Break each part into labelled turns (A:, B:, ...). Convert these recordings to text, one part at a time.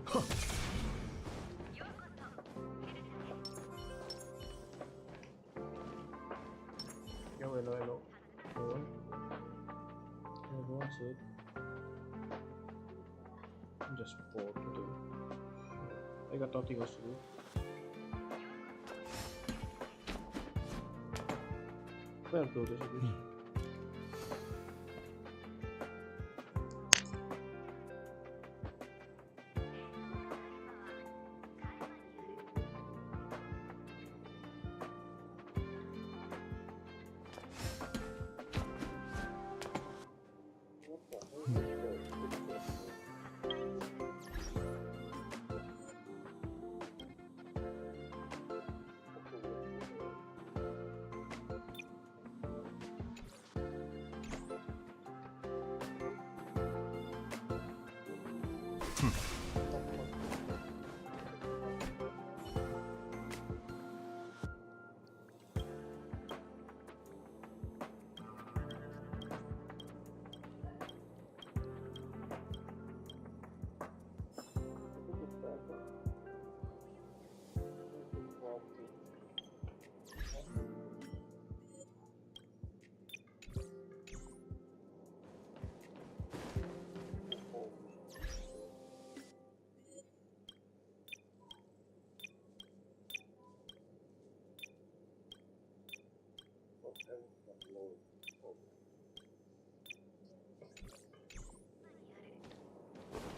A: Yo, hello, hello. Hello. Everyone's it. I'm just bored today. I got nothing else to do. Well, do this again.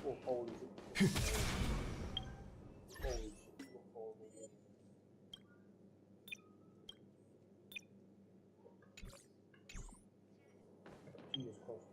A: Oh, holy shit. Holy shit. Holy shit. Jesus Christ.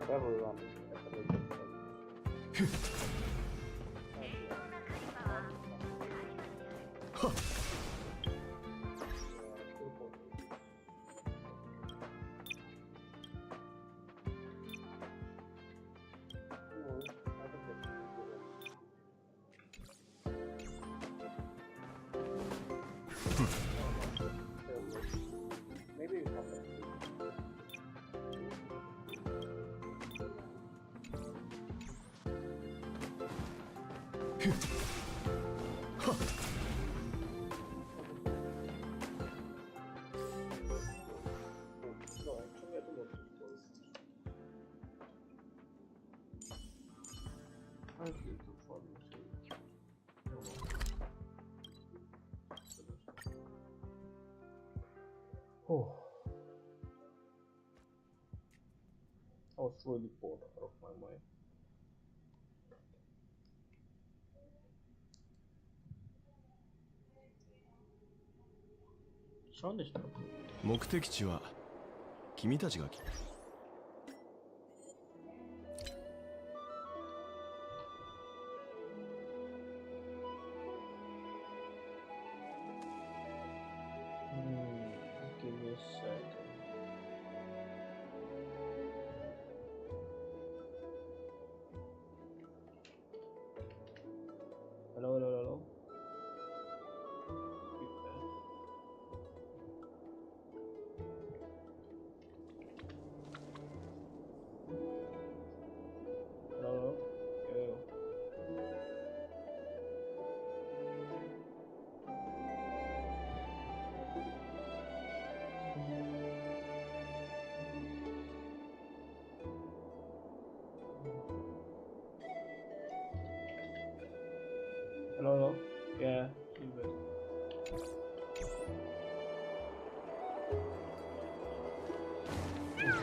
A: Travel around maybe you have no, actually I don't know. I feel too fun. Oh, I was really bored out of my mind. Sound is not good.
B: 目的地は君たちが決める。
A: Give me a second. Hello, hello, hello.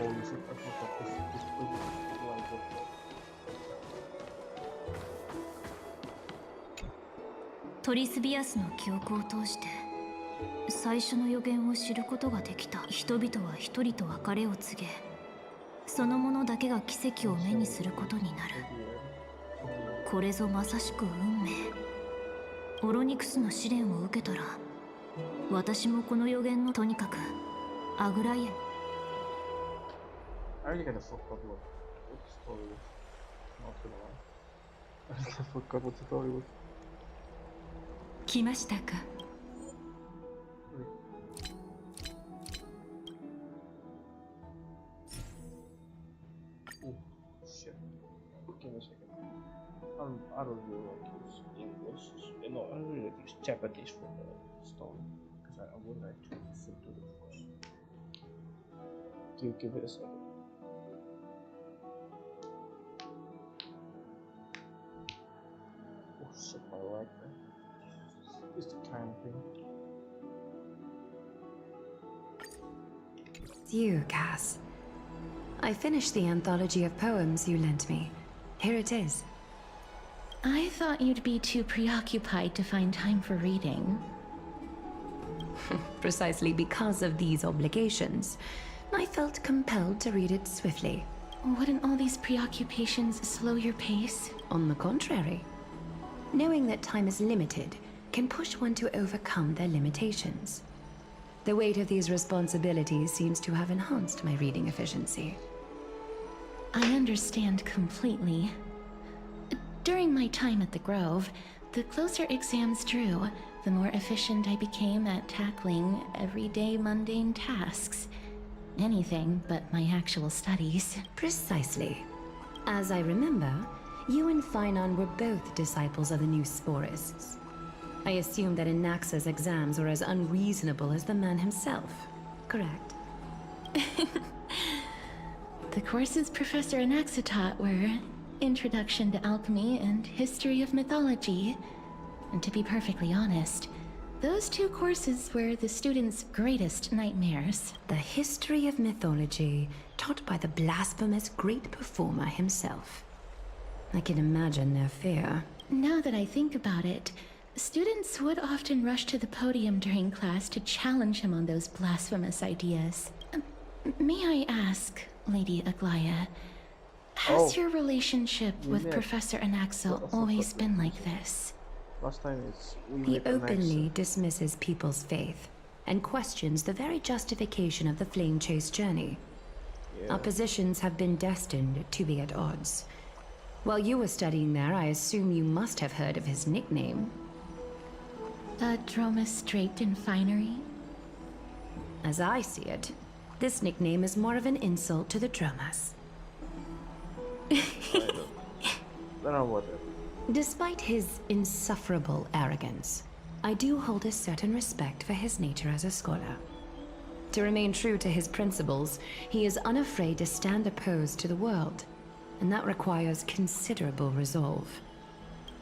A: Holy shit, I forgot this quick.
C: トリスビアスの記憶を通して最初の予言を知ることができた。人々は一人と別れを告げ、その者だけが奇跡を目にすることになる。これぞまさしく運命。オロニクスの試練を受けたら、私もこの予言のとにかくアグライエ。
A: I really kind of forgot what the story was. Not gonna lie. I just forgot what the story was.
C: 来ましたか。
A: Oh shit. Give me a second. I don't really like to use English. No, I really like to use Japanese for the story because I would like to flip to the voice. Give it a second. Oh shit, my right there. It's the time thing.
D: It's you, Cass. I finished the anthology of poems you lent me. Here it is.
E: I thought you'd be too preoccupied to find time for reading.
D: Precisely because of these obligations, I felt compelled to read it swiftly.
E: Wouldn't all these preoccupations slow your pace?
D: On the contrary, knowing that time is limited can push one to overcome their limitations. The weight of these responsibilities seems to have enhanced my reading efficiency.
E: I understand completely. During my time at the Grove, the closer exams drew, the more efficient I became at tackling everyday mundane tasks. Anything but my actual studies.
D: Precisely. As I remember, you and Phainon were both disciples of the new Sporists. I assume that Anaxa's exams were as unreasonable as the man himself, correct?
E: The courses Professor Anaxa taught were Introduction to Alchemy and History of Mythology. And to be perfectly honest, those two courses were the students' greatest nightmares.
D: The history of mythology, taught by the blasphemous great performer himself. I can imagine their fear.
E: Now that I think about it, students would often rush to the podium during class to challenge him on those blasphemous ideas. May I ask, Lady Aglaya, has your relationship with Professor Anaxa always been like this?
A: Last time it's
D: He openly dismisses people's faith and questions the very justification of the Flame Chase journey. Our positions have been destined to be at odds. While you were studying there, I assume you must have heard of his nickname.
E: Dromus draped in finery?
D: As I see it, this nickname is more of an insult to the Dromas.
A: I don't know what it.
D: Despite his insufferable arrogance, I do hold a certain respect for his nature as a scholar. To remain true to his principles, he is unafraid to stand opposed to the world, and that requires considerable resolve.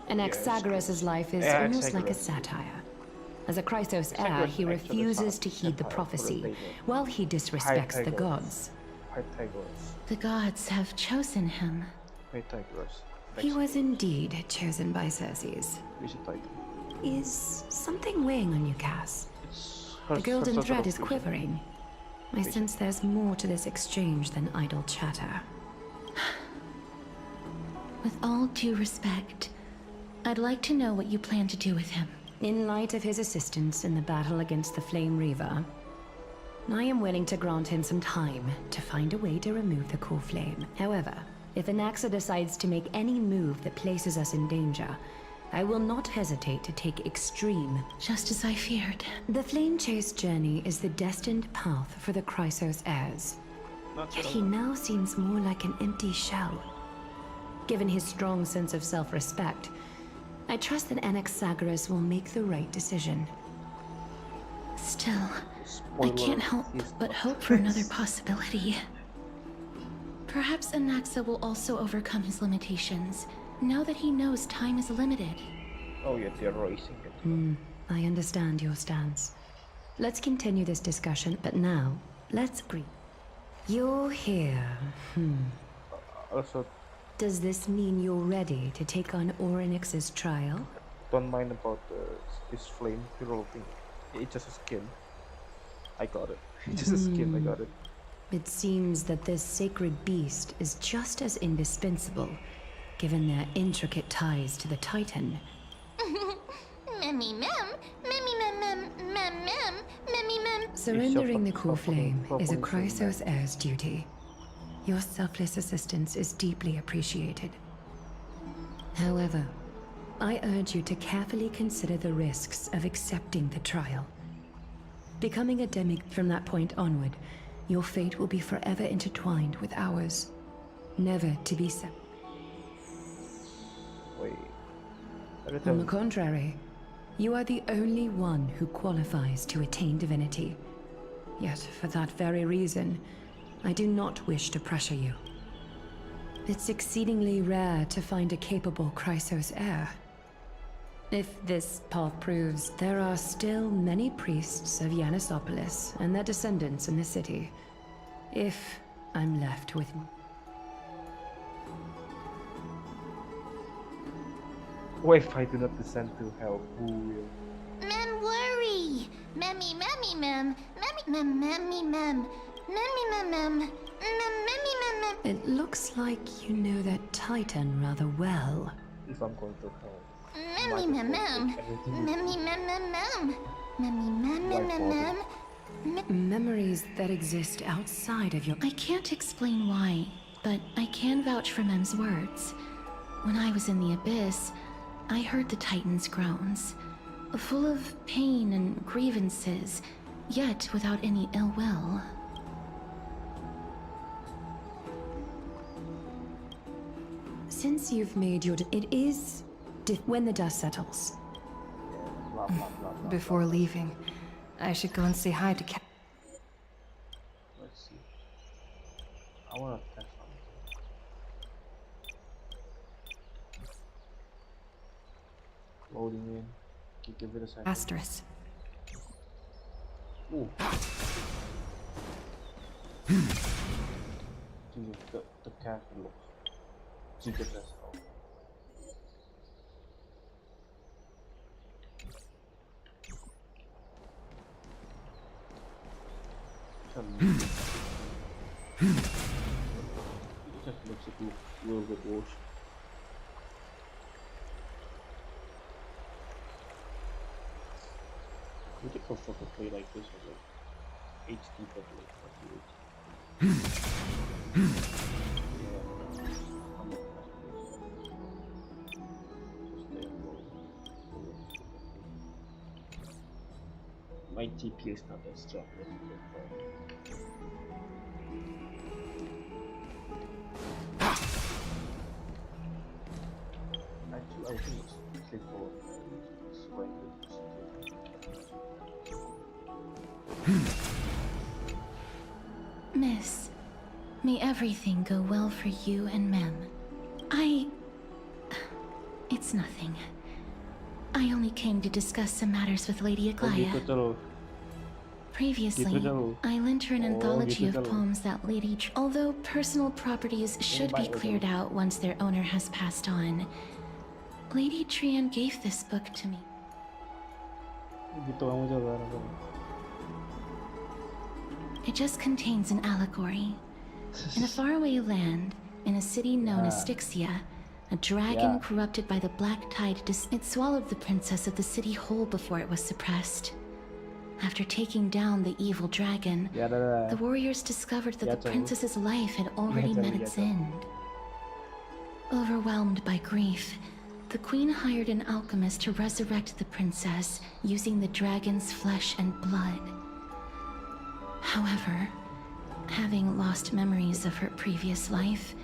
D: Anaxagoras' life is almost like a satire. As a Chrysos heir, he refuses to heed the prophecy, while he disrespects the gods.
A: Pythagoras.
E: The gods have chosen him.
A: Pythagoras.
D: He was indeed chosen by Circes.
A: Is it title?
D: Is something weighing on you, Cass?
A: It's
D: The golden
A: sort
D: thread
A: of
D: is
A: vision.
D: quivering. I sense there's more to this exchange than idle chatter.
E: With all due respect, I'd like to know what you plan to do with him.
D: In light of his assistance in the battle against the Flame Reaver, I am willing to grant him some time to find a way to remove the core flame. However, if Anaxa decides to make any move that places us in danger, I will not hesitate to take extreme.
E: Just as I feared.
D: The Flame Chase journey is the destined path for the Chrysos heirs. Yet he now seems more like an empty shell. Given his strong sense of self-respect, I trust that Anaxagoras will make the right decision.
E: Still, I
A: Spoiler,
E: can't help
A: he's
E: but
A: not.
E: hope for another possibility. Perhaps Anaxa will also overcome his limitations, now that he knows time is limited.
A: Oh yeah, they're racing it.
D: I understand your stance. Let's continue this discussion, but now, let's agree. You're here.
A: Also,
D: Does this mean you're ready to take on Orynyx's trial?
A: don't mind about this flame hero thing. It's just a skin. I got it. It's just a skin. I got it.
D: It seems that this sacred beast is just as indispensable, given their intricate ties to the Titan.
E: Memmy mem, memmy mem mem mem mem, memmy mem.
D: Surrendering the core flame is a Chrysos heir's duty. Your selfless assistance is deeply appreciated. However, I urge you to carefully consider the risks of accepting the trial. Becoming a demigod from that point onward, your fate will be forever intertwined with ours, never to be separated.
A: Wait.
D: On the contrary, you are the only one who qualifies to attain divinity. Yet, for that very reason, I do not wish to pressure you. It's exceedingly rare to find a capable Chrysos heir. If this path proves, there are still many priests of Yanisopolis and their descendants in the city. If I'm left with...
A: What if I do not descend to hell? Who will?
E: Mem worry. Memmy memmy mem, memmy mem memmy mem, memmy mem mem, mem memmy mem mem.
D: It looks like you know that Titan rather well.
A: If I'm going to hell.
E: Memmy mem mem, memmy mem mem mem, memmy mem mem mem mem.
D: Memories that exist outside of your...
E: I can't explain why, but I can vouch for Mem's words. When I was in the abyss, I heard the Titan's groans, full of pain and grievances, yet without any ill will.
D: Since you've made your... It is... when the dust settles.
A: Blah, blah, blah, blah,
F: Before
A: blah.
F: leaving, I should go and say hi to Cat.
A: Let's see. I wanna test something. Loading in. Give it a second.
F: Asterisk.
A: Ooh. The cat looks. Secret test. Oh. It just makes it look a little bit worse. We could prefer to play like this with like HD but like 48. My GPU is not that strong. Actually, I think it's clickable. It's quite good.
E: Miss, may everything go well for you and Mem. It's nothing. I only came to discuss some matters with Lady Aglaya. Previously, I lent her an anthology of poems that although personal properties should be cleared out once their owner has passed on, Lady Trian gave this book to me. It just contains an allegory. In a faraway land, in a city known as Styxia, a dragon corrupted by the black tide it swallowed the princess of the city whole before it was suppressed. After taking down the evil dragon, the warriors discovered that the princess's life had already met its end. Overwhelmed by grief, the queen hired an alchemist to resurrect the princess using the dragon's flesh and blood. However, having lost memories of her previous life,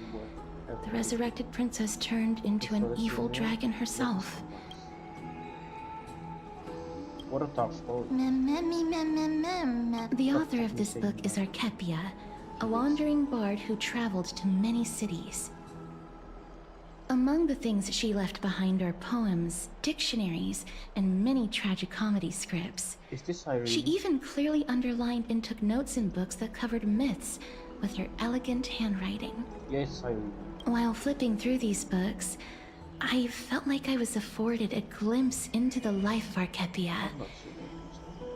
E: the resurrected princess turned into an evil dragon herself.
A: What a tough story.
E: The author of this book is Archepia, a wandering bard who traveled to many cities. Among the things she left behind are poems, dictionaries, and many tragicomedy scripts.
A: Is this Irene?
E: She even clearly underlined and took notes in books that covered myths, with her elegant handwriting.
A: Yes, I remember.
E: While flipping through these books, I felt like I was afforded a glimpse into the life of Archepia.
A: I'm not sure.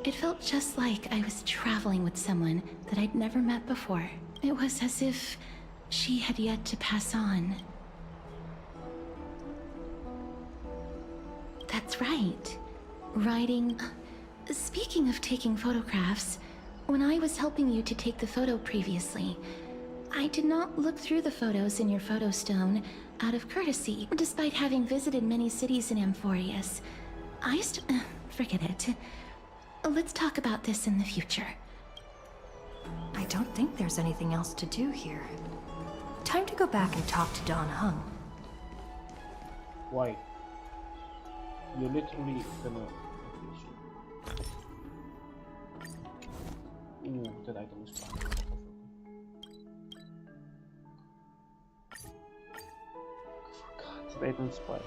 E: It felt just like I was traveling with someone that I'd never met before. It was as if she had yet to pass on. That's right. Writing. Speaking of taking photographs, when I was helping you to take the photo previously, I did not look through the photos in your photo stone out of courtesy, despite having visited many cities in Amphorius. Forget it. Let's talk about this in the future.
F: I don't think there's anything else to do here. Time to go back and talk to Don Hung.
A: Why? You're literally gonna... Ooh, that item is fine. That item is fine.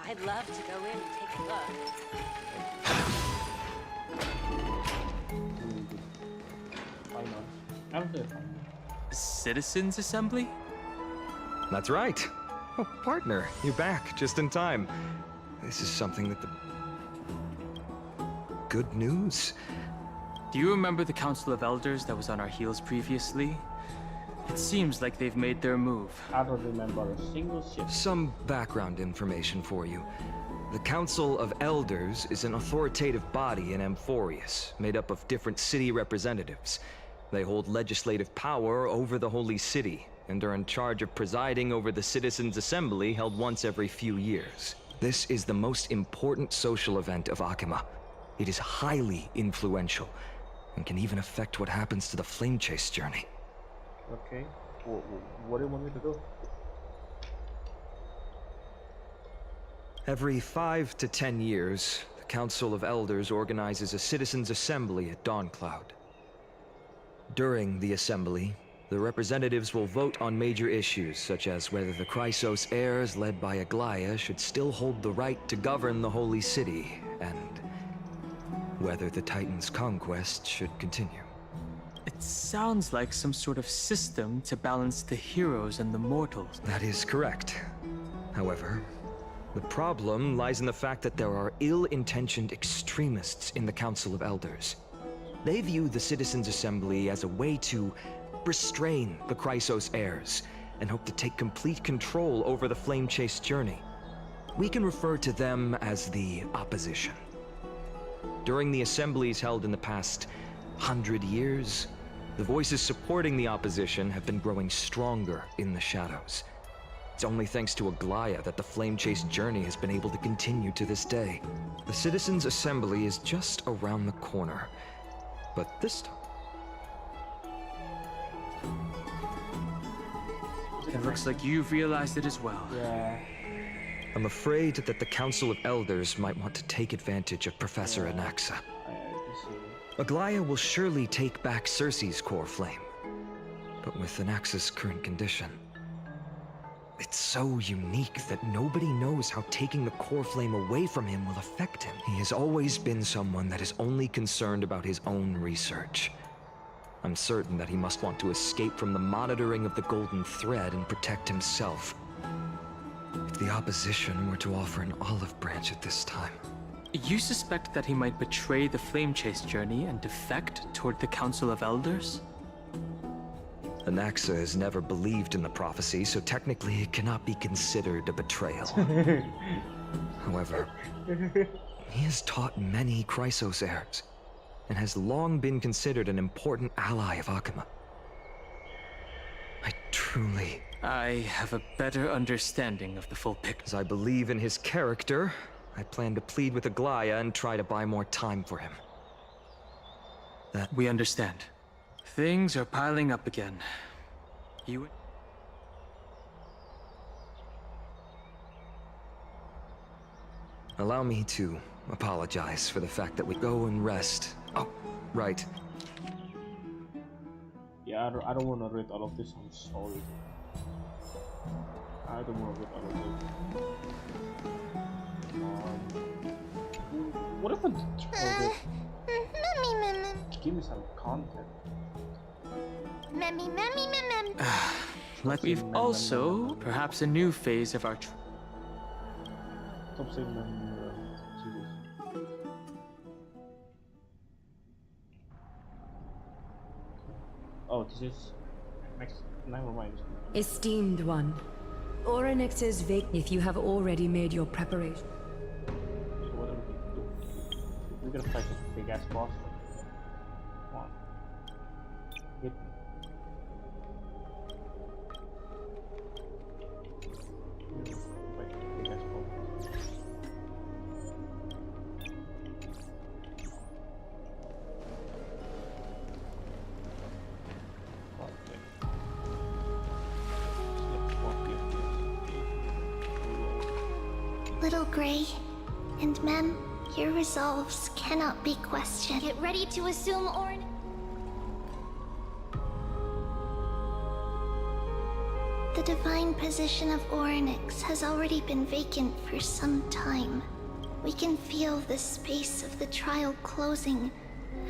G: I'd love to go in and take a look.
A: Why not? I'm there.
H: Citizens Assembly?
I: That's right. Oh, partner, you're back just in time. This is something that the... Good news?
H: Do you remember the Council of Elders that was on our heels previously? It seems like they've made their move.
A: I don't remember a single ship.
I: Some background information for you. The Council of Elders is an authoritative body in Amphorius, made up of different city representatives. They hold legislative power over the Holy City, and are in charge of presiding over the Citizens' Assembly held once every few years. This is the most important social event of Akima. It is highly influential, and can even affect what happens to the Flame Chase journey.
A: Okay. What do you want me to do?
I: Every 5 to 10 years, the Council of Elders organizes a Citizens' Assembly at Dawncloud. During the assembly, the representatives will vote on major issues, such as whether the Chrysos heirs led by Aglaya should still hold the right to govern the Holy City, and whether the Titan's conquest should continue.
H: It sounds like some sort of system to balance the heroes and the mortals.
I: That is correct. However, the problem lies in the fact that there are ill-intentioned extremists in the Council of Elders. They view the Citizens' Assembly as a way to restrain the Chrysos heirs, and hope to take complete control over the Flame Chase journey. We can refer to them as the Opposition. During the assemblies held in the past 100 years, the voices supporting the Opposition have been growing stronger in the shadows. It's only thanks to Aglaya that the Flame Chase journey has been able to continue to this day. The Citizens' Assembly is just around the corner, but this time...
H: It looks like you've realized it as well.
A: Yeah.
I: I'm afraid that the Council of Elders might want to take advantage of Professor Anaxa.
A: I see.
I: Aglaya will surely take back Circe's core flame, but with Anaxa's current condition, it's so unique that nobody knows how taking the core flame away from him will affect him. He has always been someone that is only concerned about his own research. I'm certain that he must want to escape from the monitoring of the Golden Thread and protect himself. If the Opposition were to offer an olive branch at this time...
H: You suspect that he might betray the Flame Chase journey and defect toward the Council of Elders?
I: Anaxa has never believed in the prophecy, so technically it cannot be considered a betrayal. However, he has taught many Chrysos heirs, and has long been considered an important ally of Akima.
H: I have a better understanding of the full picture.
I: As I believe in his character, I plan to plead with Aglaya and try to buy more time for him.
H: We understand. Things are piling up again.
I: Allow me to apologize for the fact that we go and rest. Oh, right.
A: Yeah, I don't want to read all of this. I'm sorry. I don't want to read all of it. What if I give me some content?
H: We've also perhaps a new phase of our
A: Top segment series. Oh, this is next. Never mind.
D: Esteemed one, Oryx is vacant if you have already made your preparation.
A: So what are we gonna do? We're gonna fight this big ass boss. Come on. Hit me. Fight this big ass boss. Okay.
J: Little Gray and Mem, your resolves cannot be questioned. Get ready to assume Orn. The divine position of Oryx has already been vacant for some time. We can feel the space of the trial closing.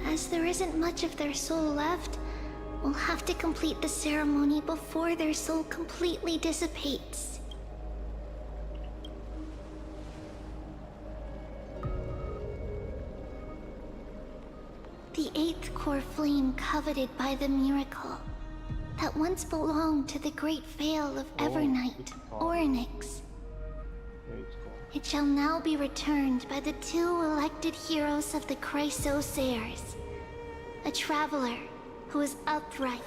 J: As there isn't much of their soul left, we'll have to complete the ceremony before their soul completely dissipates. The 8th core flame coveted by the miracle that once belonged to the great Vale of Evernight, Oryx. It shall now be returned by the 2 elected heroes of the Chrysosairs. A traveler who is upright.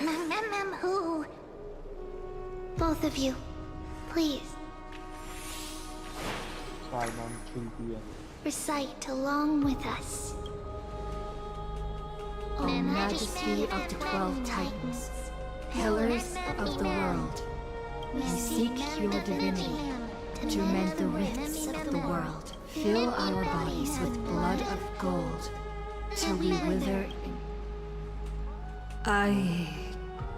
J: Who? Both of you, please. Recite along with us.
F: O Majesty of the 12 Titans, Pillars of the world, we seek your divinity to mend the rifts of the world. Fill our bodies with blood of gold, till we wither in...
K: I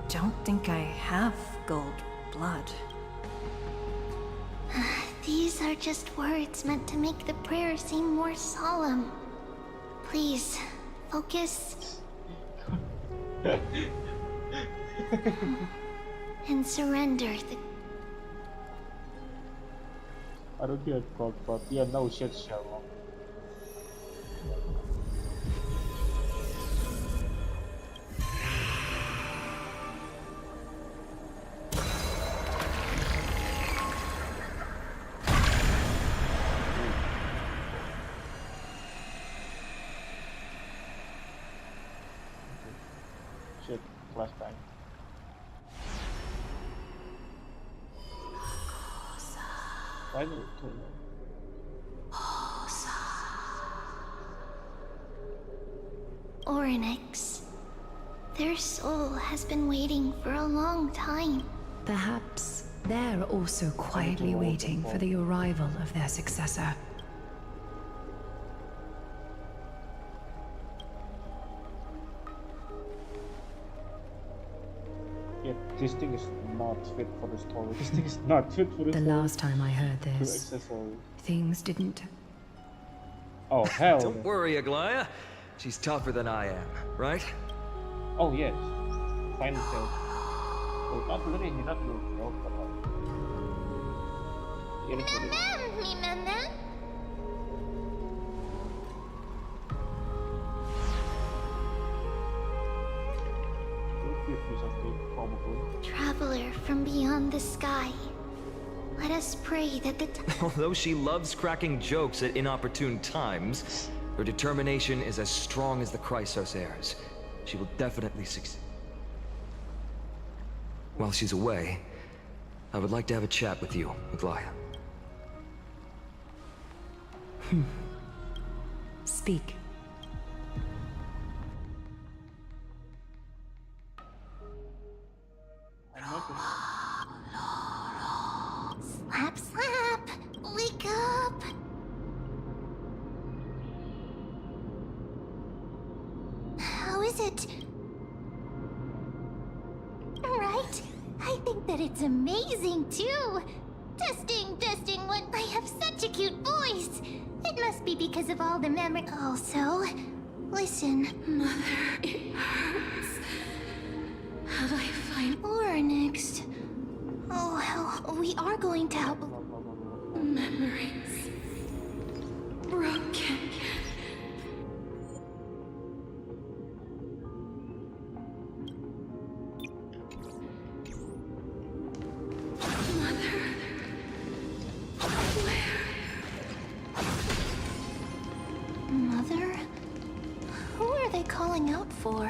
K: don't think I have gold blood.
J: These are just words meant to make the prayer seem more solemn. Please, focus. And surrender the...
A: I don't hear God, but yeah, no shit, Sherlock. Shit, flashbang. Why did it turn on?
J: Oryx. Their soul has been waiting for a long time.
D: Perhaps they're also quietly waiting for the arrival of their successor.
A: Yeah, this thing is not fit for the story. This thing is not fit for the
D: The
A: story.
D: last time I heard this,
A: Accessory.
D: things didn't...
A: Oh, hell.
I: Don't worry, Aglaya. She's tougher than I am, right?
A: Oh, yes. Final kill. Oh, not really, not really kill, but
J: Traveler from beyond the sky. Let us pray that the
I: Although she loves cracking jokes at inopportune times, her determination is as strong as the Chrysosairs. She will definitely succeed. While she's away, I would like to have a chat with you, Aglaya.
D: Speak.
J: Slap, slap! Wake up! How is it? Right? I think that it's amazing too! Testing, what? I have such a cute voice! It must be because of all the memory. Also, listen.
E: Mother, it hurts. Have I find
J: Oryx. Oh, hell. We are going to help.
E: memories broken? Mother, where?
J: Mother? Who are they calling out for?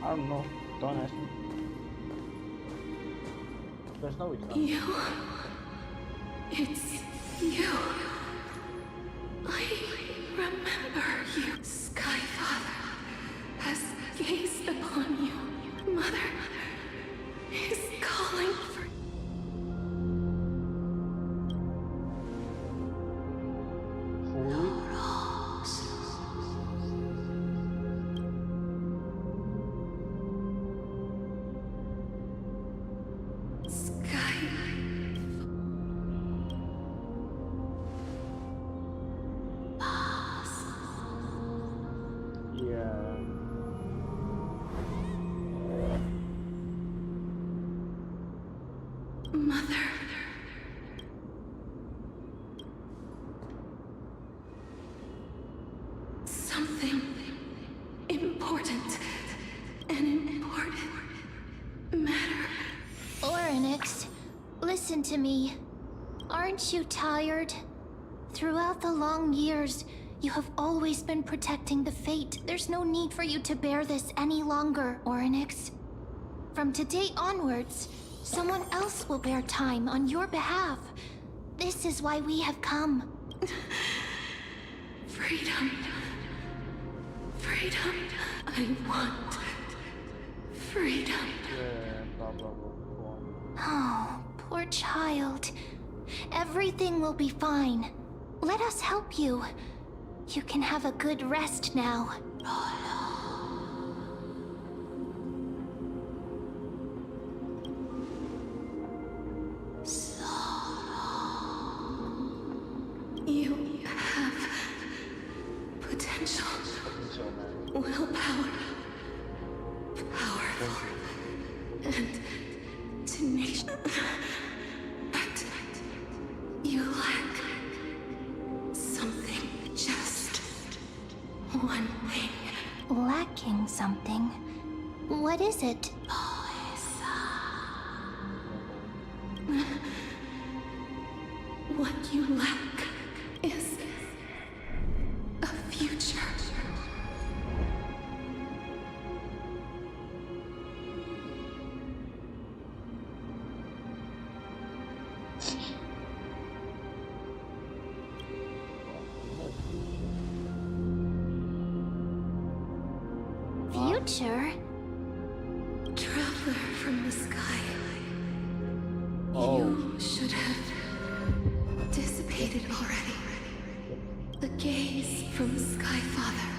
A: I don't know. Don't ask me. There's no reason.
E: You. It's you. I remember you. Skyfather has gazed upon you. Mother is calling for. Mother. Something important. An important matter.
J: Oryx, listen to me. Aren't you tired? Throughout the long years, you have always been protecting the Fate. There's no need for you to bear this any longer, Oryx. From today onwards, someone else will bear time on your behalf. This is why we have come.
E: Freedom. Freedom. I want freedom.
J: Oh, poor child. Everything will be fine. Let us help you. You can have a good rest now.
E: You have potential, willpower, powerful, and tenacious. But you lack something, just one thing.
J: Lacking something? What is it?
E: What you lack is a future.
J: Future?
E: Traveler from the sky.
A: Oh.
E: You should have dissipated already. The gaze from Skyfather.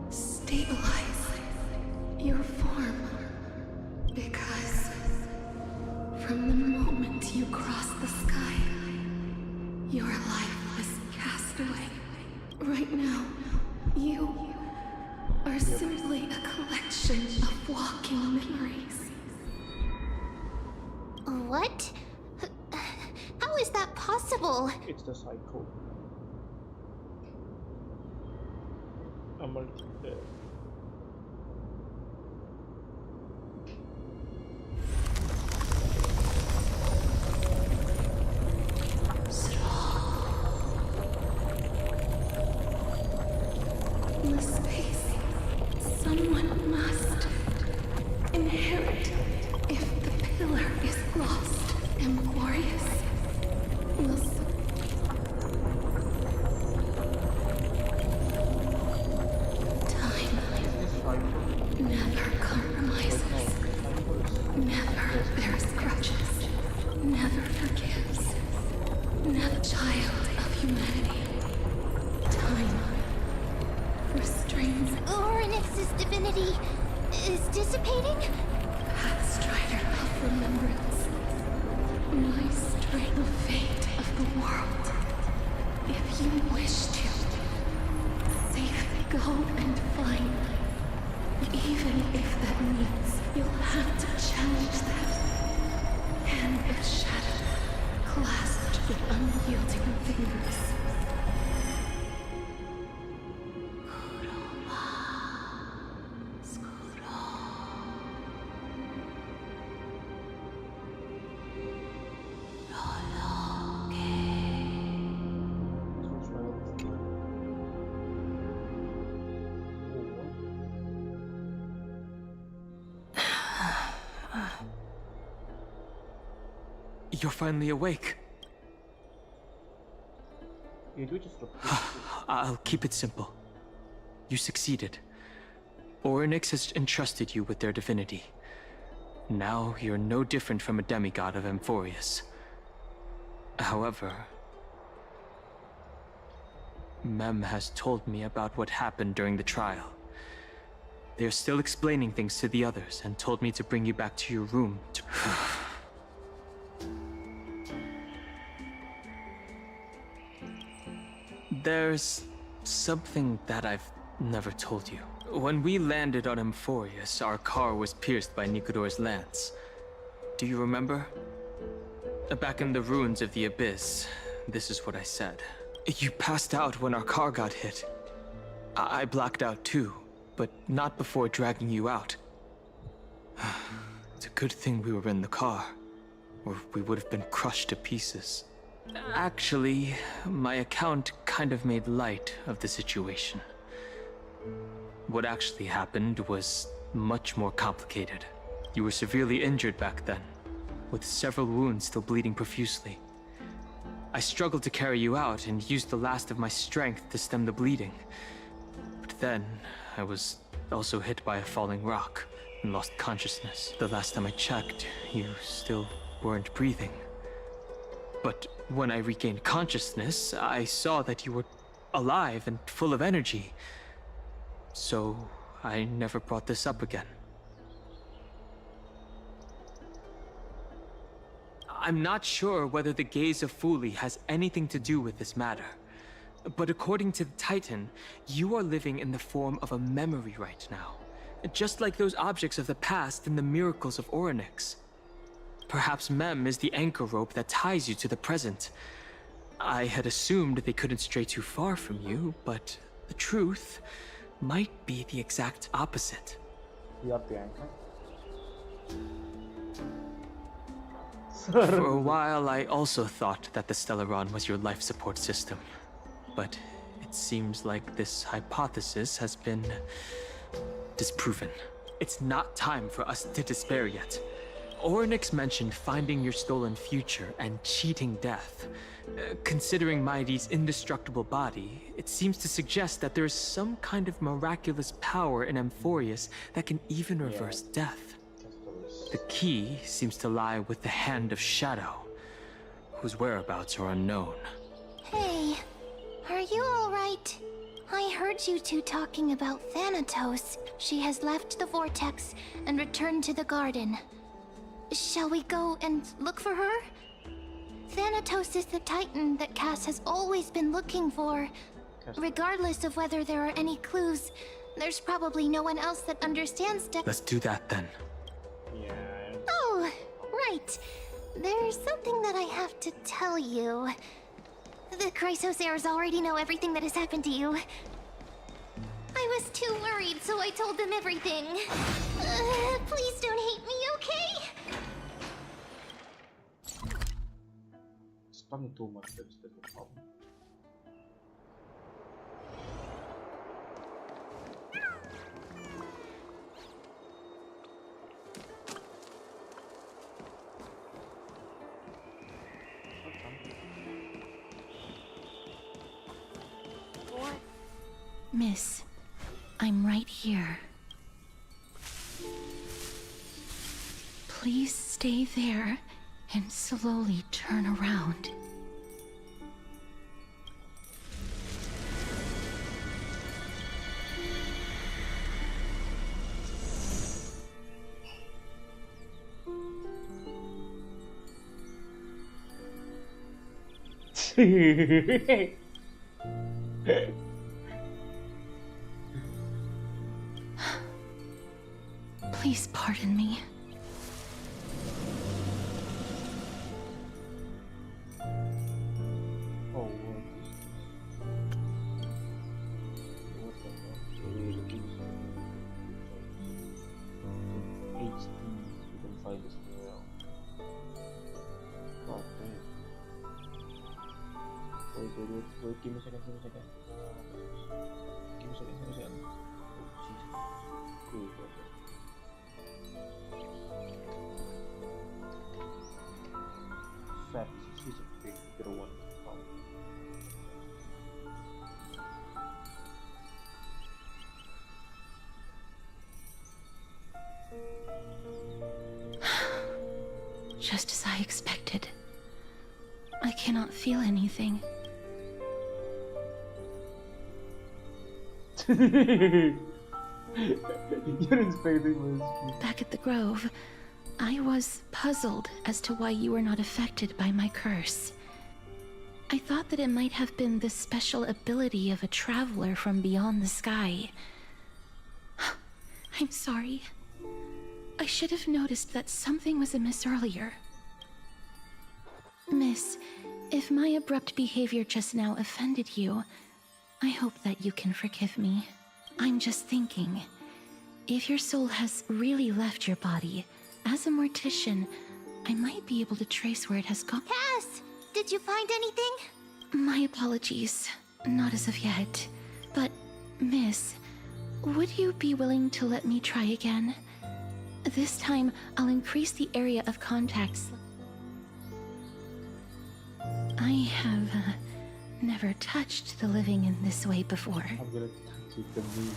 E: Stabilize your form. Because from the moment you crossed the sky, your life was cast away. Right now, you are simply a collection of walking memories.
J: What? How is that possible?
A: It's the cycle.
E: The space someone must inherit if the pillar is lost. Emporius will time never compromises, never bears grudges, never forgives, never child of humanity. Time restrains
J: Oryx's divinity is dissipating?
E: Pathstrider of remembrance. My strength, the fate of the world. If you wish to, save gold and flame. Even if that means you'll have to challenge that hand of shadow clasped with unyielding fingers.
H: You're finally awake.
A: You do just
H: I'll keep it simple. You succeeded. Orynyx has entrusted you with their divinity. Now you're no different from a demigod of Amphorius. However, Mem has told me about what happened during the trial. They're still explaining things to the others and told me to bring you back to your room to... There's something that I've never told you. When we landed on Amphorius, our car was pierced by Nikodor's lance. Do you remember? Back in the ruins of the Abyss, this is what I said. You passed out when our car got hit. I blacked out too, but not before dragging you out. It's a good thing we were in the car, or we would have been crushed to pieces. Actually, my account kind of made light of the situation. What actually happened was much more complicated. You were severely injured back then, with several wounds still bleeding profusely. I struggled to carry you out and used the last of my strength to stem the bleeding. But then, I was also hit by a falling rock and lost consciousness. The last time I checked, you still weren't breathing. But when I regained consciousness, I saw that you were alive and full of energy. So I never brought this up again. I'm not sure whether the gaze of Fuli has anything to do with this matter. But according to the Titan, you are living in the form of a memory right now. Just like those objects of the past and the miracles of Orynyx. Perhaps Mem is the anchor rope that ties you to the present. I had assumed they couldn't stray too far from you, but the truth might be the exact opposite.
A: You are the anchor.
H: For a while, I also thought that the Stellaron was your life support system. But it seems like this hypothesis has been disproven. It's not time for us to despair yet. Orynyx mentioned finding your stolen future and cheating death. Considering Mighty's indestructible body, it seems to suggest that there is some kind of miraculous power in Amphorius that can even reverse death. The key seems to lie with the Hand of Shadow, whose whereabouts are unknown.
J: Hey, are you alright? I heard you two talking about Thanatos. She has left the vortex and returned to the garden. Shall we go and look for her? Thanatos is the Titan that Cass has always been looking for. Regardless of whether there are any clues, there's probably no one else that understands
H: Let's do that then.
A: Yeah.
J: Oh, right. There's something that I have to tell you. The Chrysosairs already know everything that has happened to you. I was too worried, so I told them everything. Please don't hate me, okay?
A: Spun too much, that's the problem.
E: Miss, I'm right here. Please stay there and slowly turn around. Please pardon me.
A: Oh, HD, you can find this here. Oh, damn. Wait, give me a second. Give me a second. Oh, Jesus. Cool, okay. Fat, she's a big little one.
E: Just as I expected. I cannot feel anything.
A: You're expecting this.
E: Back at the Grove, I was puzzled as to why you were not affected by my curse. I thought that it might have been the special ability of a traveler from beyond the sky. I'm sorry. I should have noticed that something was amiss earlier. Miss, if my abrupt behavior just now offended you, I hope that you can forgive me. I'm just thinking, if your soul has really left your body, as a mortician, I might be able to trace where it has gone.
J: Cass! Did you find anything?
E: My apologies. Not as of yet. But, Miss, would you be willing to let me try again? This time, I'll increase the area of contacts. I have never touched the living in this way before.
A: I'm gonna touch it, the move.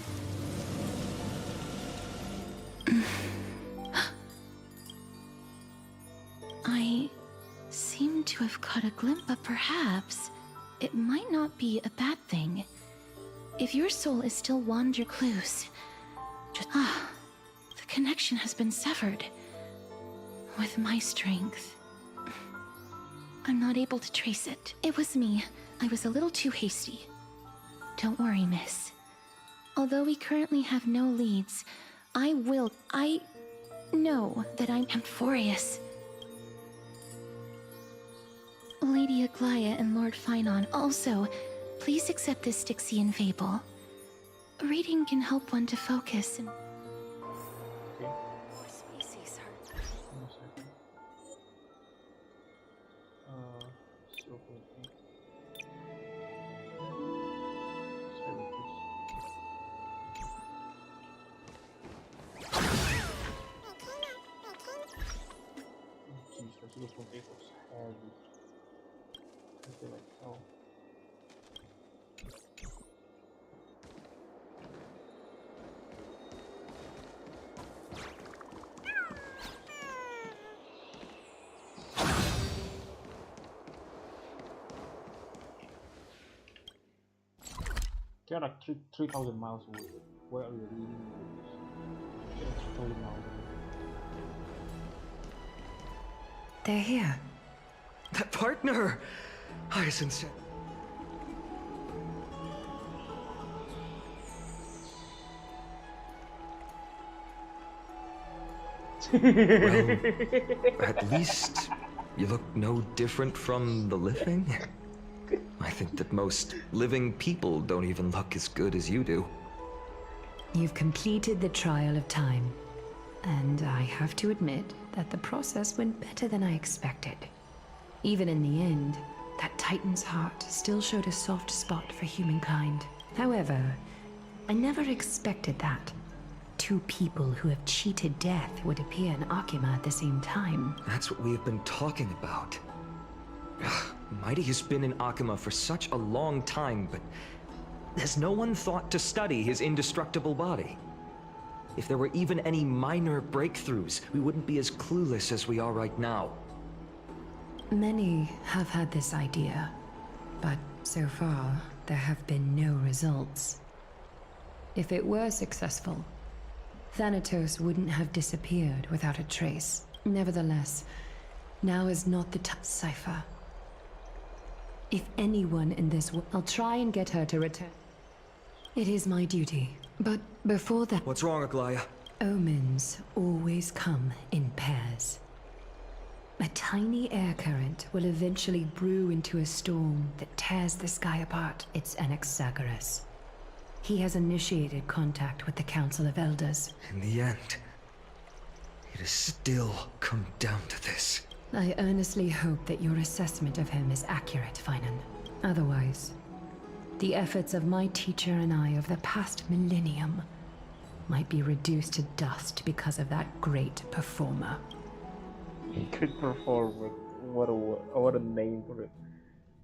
E: I seem to have caught a glimpse, but perhaps it might not be a bad thing. If your soul is still recluse, the connection has been severed. With my strength, I'm not able to trace it. It was me. I was a little too hasty. Don't worry, miss. Although we currently have no leads, I know that I'm Amphorius. Lady Aglaia and Lord Finon, also, please accept this Styxian fable. Reading can help one to focus and...
A: Okay.
E: More species are...
A: One second. 0.8. Jeez, that's 0.8 was heavy. I feel like hell. They're like 3,000 miles away. Where are you reading this? They're 3,000 miles away.
I: They're here. That partner! Hyacinth said. Well, at least you look no different from the living. I think that most living people don't even look as good as you do.
D: You've completed the trial of time, and I have to admit that the process went better than I expected. Even in the end, that Titan's heart still showed a soft spot for humankind. However, I never expected that. Two people who have cheated death would appear in Akima at the same time.
I: That's what we have been talking about. Mighty has been in Akima for such a long time, but has no one thought to study his indestructible body? If there were even any minor breakthroughs, we wouldn't be as clueless as we are right now.
D: Many have had this idea, but so far, there have been no results. If it were successful, Thanatos wouldn't have disappeared without a trace. Nevertheless, now is not the time. Cypher. If anyone in this world, I'll try and get her to return. It is my duty. But before that,
I: What's wrong, Aglaya?
D: omens always come in pairs. A tiny air current will eventually brew into a storm that tears the sky apart. It's Anaxagoras. He has initiated contact with the Council of Elders.
I: In the end, it has still come down to this.
D: I earnestly hope that your assessment of him is accurate, Finan. Otherwise, the efforts of my teacher and I of the past millennium might be reduced to dust because of that great performer.
A: He could perform with what a name for it.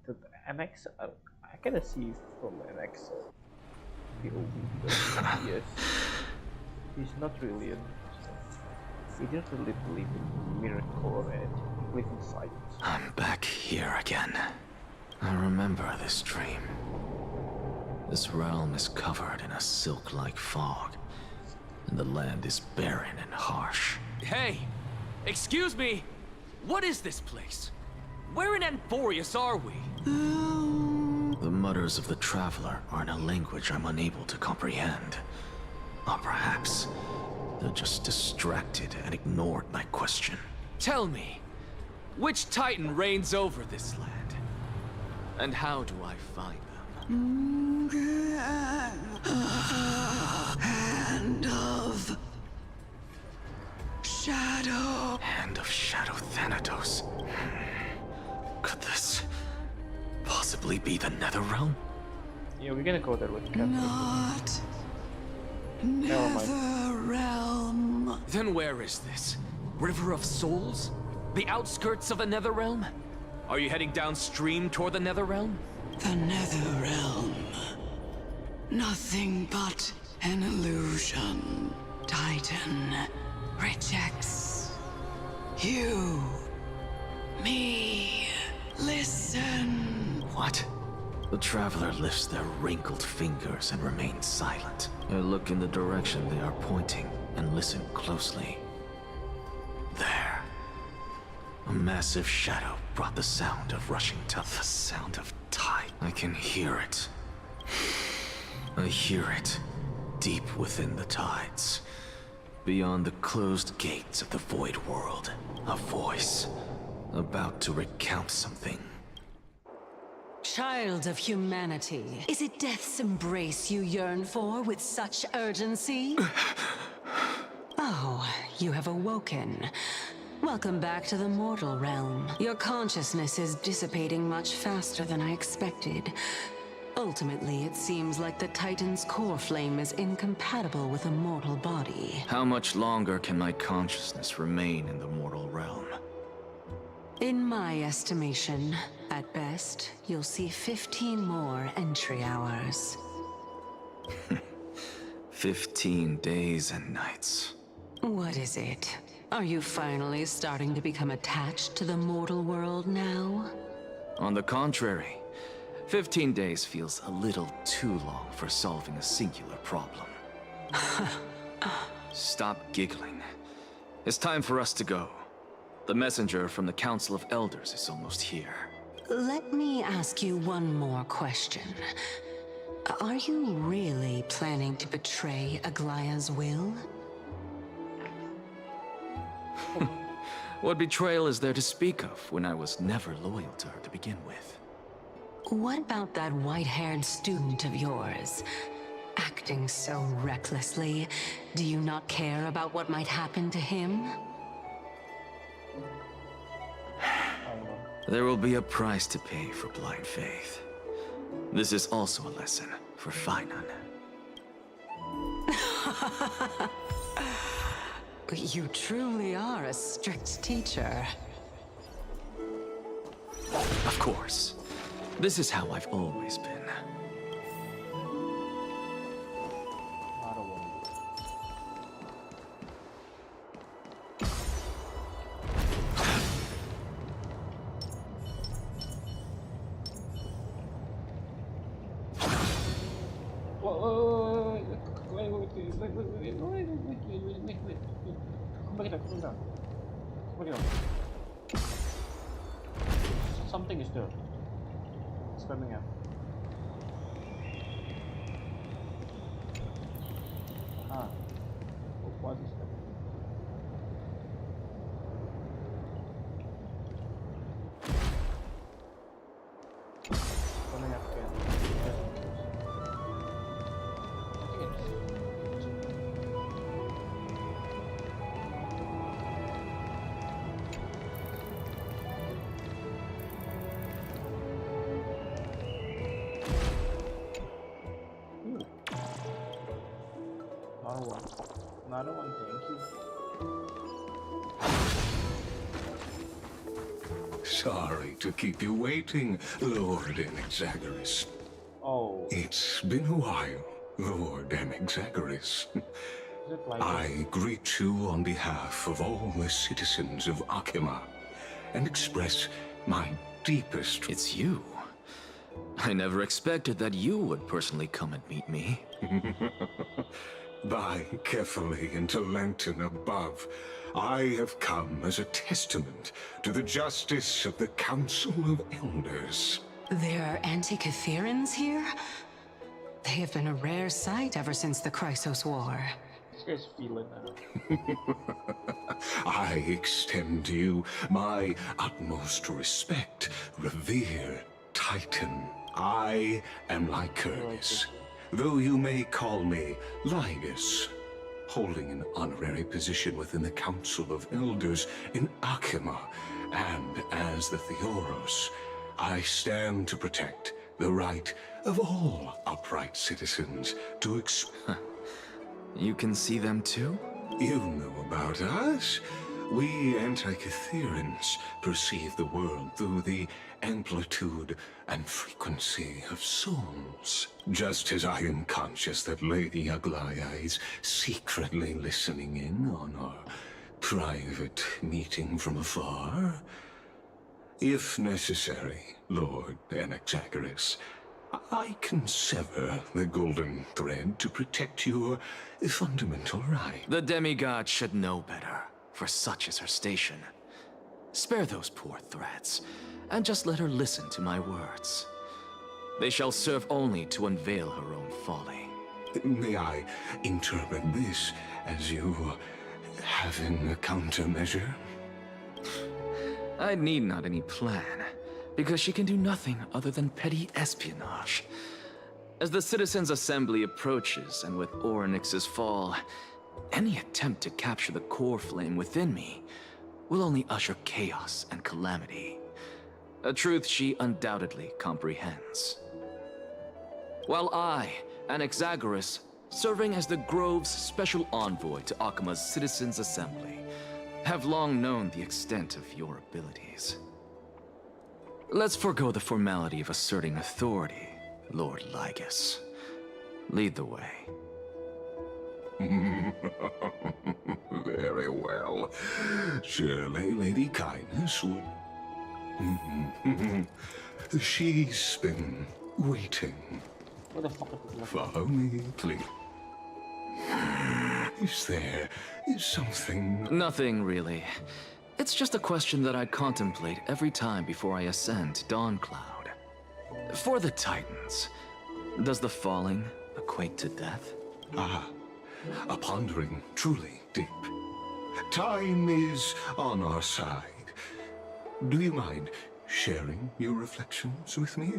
A: The NX, I kinda see from NX POV, but yes, he's not really a. He doesn't really believe in miracle or anything. He believes in science.
B: I'm back here again. I remember this dream. This realm is covered in a silk-like fog, and the land is barren and harsh.
H: Hey! Excuse me! What is this place? Where in Anthorius are we?
B: The mutters of the Traveler are in a language I'm unable to comprehend. Or perhaps they're just distracted and ignored my question.
H: Tell me, which Titan reigns over this land? And how do I find them?
B: Hand of Shadow. Hand of Shadow Thanatos. Could this possibly be the Netherrealm?
A: Yeah, we're gonna go there with Catherine.
B: Not
A: Never mind.
B: Netherrealm.
H: Then where is this? River of Souls? The outskirts of the Netherrealm? Are you heading downstream toward the Netherrealm?
L: The Netherrealm. Nothing but an illusion. Titan rejects you. Me. Listen.
B: What? The Traveler lifts their wrinkled fingers and remains silent. I look in the direction they are pointing and listen closely. There. A massive shadow brought the sound of rushing tide. The sound of tide. I can hear it. I hear it deep within the tides. Beyond the closed gates of the Void World. A voice about to recount something.
L: Child of humanity, is it death's embrace you yearn for with such urgency? Oh, you have awoken. Welcome back to the mortal realm. Your consciousness is dissipating much faster than I expected. Ultimately, it seems like the Titan's core flame is incompatible with a mortal body.
B: How much longer can my consciousness remain in the mortal realm?
L: In my estimation, at best, you'll see 15 more entry hours.
B: 15 days and nights.
L: What is it? Are you finally starting to become attached to the mortal world now?
B: On the contrary, 15 days feels a little too long for solving a singular problem. Stop giggling. It's time for us to go. The messenger from the Council of Elders is almost here.
L: Let me ask you one more question. Are you really planning to betray Aglaya's will?
B: What betrayal is there to speak of when I was never loyal to her to begin with?
L: What about that white-haired student of yours? Acting so recklessly, do you not care about what might happen to him?
B: There will be a price to pay for blind faith. This is also a lesson for Finan.
L: You truly are a strict teacher.
B: Of course. This is how I've always been.
A: Something is there. แป๊บนึงครับwhat is that? Coming up again. I think it's... Another one, thank you.
M: Sorry to keep you waiting, Lord Anaxagoras.
A: Oh.
M: It's been a while, Lord Anaxagoras. I greet you on behalf of all the citizens of Akima and express my deepest...
B: It's you. I never expected that you would personally come and meet me.
M: By carefully into Lantern above, I have come as a testament to the justice of the Council of Elders.
L: There are Antikytherians here? They have been a rare sight ever since the Chrysos War.
A: This guy's feeling that.
M: I extend to you my utmost respect, revered Titan. I am Lycurgus, though you may call me Lygus, holding an honorary position within the Council of Elders in Akima, and as the Theoros, I stand to protect the right of all upright citizens to
B: You can see them too?
M: You know about us. We Antikytherians perceive the world through the amplitude and frequency of souls. Just as I am conscious that Lady Aglaya is secretly listening in on our private meeting from afar. If necessary, Lord Anaxagoras, I can sever the golden thread to protect your fundamental right.
B: The demigod should know better, for such is her station. Spare those poor threads, and just let her listen to my words. They shall serve only to unveil her own folly.
M: May I interpret this as you having a countermeasure?
B: I need not any plan, because she can do nothing other than petty espionage. As the Citizens' Assembly approaches, and with Orynyx's fall, any attempt to capture the core flame within me will only usher chaos and calamity. A truth she undoubtedly comprehends. While I, Anaxagoras, serving as the Grove's special envoy to Akima's Citizens' Assembly, have long known the extent of your abilities. Let's forego the formality of asserting authority, Lord Lygus. Lead the way.
M: Very well. Surely Lady Kindness would... She's been waiting.
A: What the fuck is this?
M: Follow me, please. Is there something...
B: Nothing, really. It's just a question that I contemplate every time before I ascend Dawncloud. For the Titans, does the falling equate to death?
M: Ah, a pondering truly deep. Time is on our side. Do you mind sharing your reflections with me?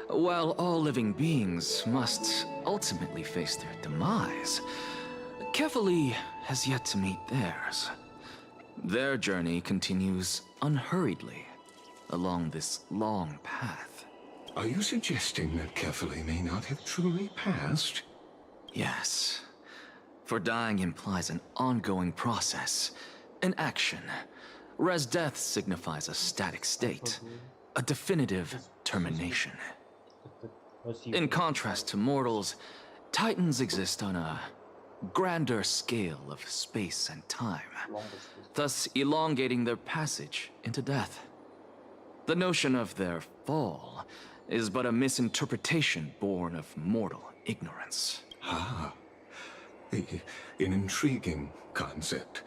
B: While all living beings must ultimately face their demise, Kefali has yet to meet theirs. Their journey continues unhurriedly along this long path.
M: Are you suggesting that Kefali may not have truly passed?
B: Yes. For dying implies an ongoing process, an action, whereas death signifies a static state, a definitive termination. In contrast to mortals, Titans exist on a grander scale of space and time, thus elongating their passage into death. The notion of their fall is but a misinterpretation born of mortal ignorance.
M: Ah, an intriguing concept,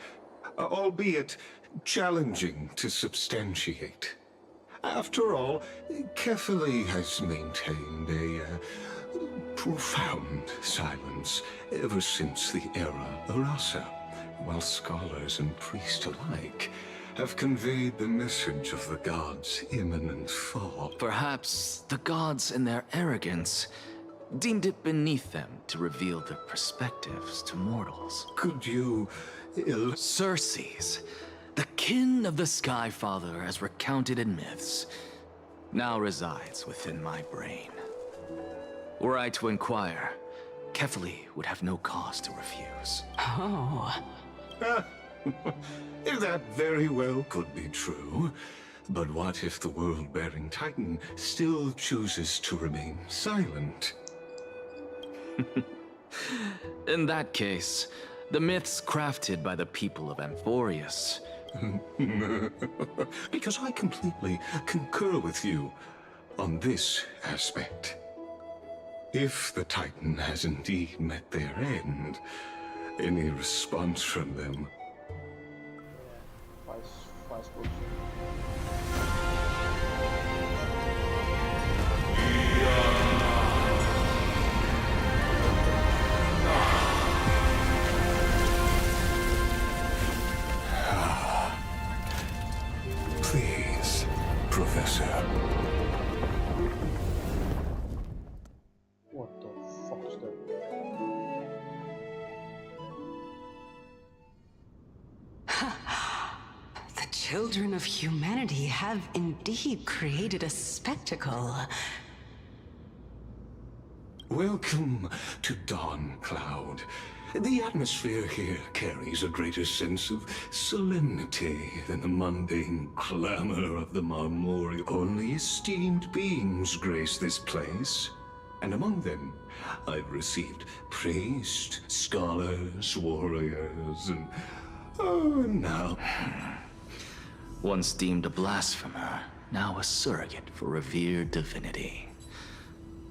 M: albeit challenging to substantiate. After all, Kefali has maintained a profound silence ever since the era Arasa, while scholars and priests alike have conveyed the message of the gods' imminent fall.
B: Perhaps the gods, in their arrogance, deemed it beneath them to reveal their perspectives to mortals.
M: Could you
B: Circes, the kin of the Sky Father as recounted in myths, now resides within my brain. Were I to inquire, Kefali would have no cause to refuse.
L: Oh.
M: That very well could be true. But what if the world-bearing Titan still chooses to remain silent?
B: In that case, the myths crafted by the people of Amphorius.
M: Because I completely concur with you on this aspect. If the Titan has indeed met their end, any response from them...
A: Faz good.
M: Please, Professor.
A: What the fuck's that?
L: The children of humanity have indeed created a spectacle.
M: Welcome to Dawn Cloud. The atmosphere here carries a greater sense of solemnity than the mundane clamor of the Marmorial. Only esteemed beings grace this place. And among them, I've received priests, scholars, warriors, and... oh, now...
B: Once deemed a blasphemer, now a surrogate for revered divinity.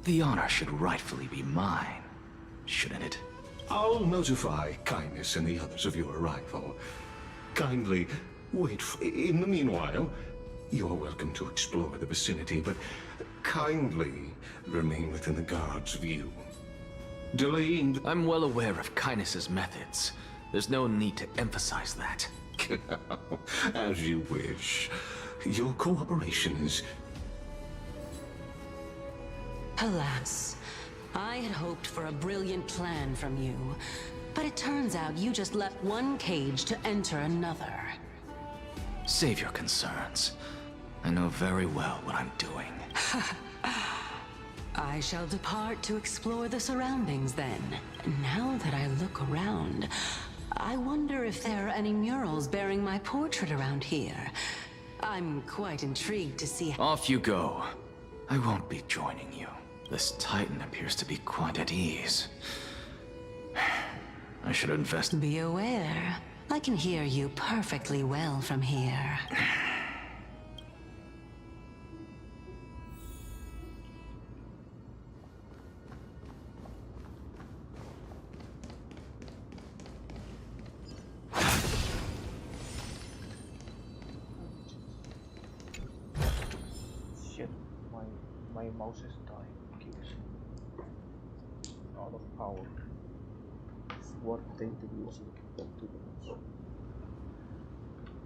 B: The honor should rightfully be mine, shouldn't it?
M: I'll notify Kindness and the others of your arrival. Kindly wait. In the meanwhile, you're welcome to explore the vicinity, but kindly remain within the guard's view. Delaying...
B: I'm well aware of Kindness's methods. There's no need to emphasize that.
M: As you wish. Your cooperation is...
L: Alas, I had hoped for a brilliant plan from you, but it turns out you just left one cage to enter another.
B: Save your concerns. I know very well what I'm doing.
L: I shall depart to explore the surroundings then. Now that I look around, I wonder if there are any murals bearing my portrait around here. I'm quite intrigued to see...
B: Off you go. I won't be joining you. This Titan appears to be quite at ease. I should invest...
L: Be aware. I can hear you perfectly well from here.
A: Shit, my mouse is dying. Keeps out of power. It's worth introducing them to the mouse.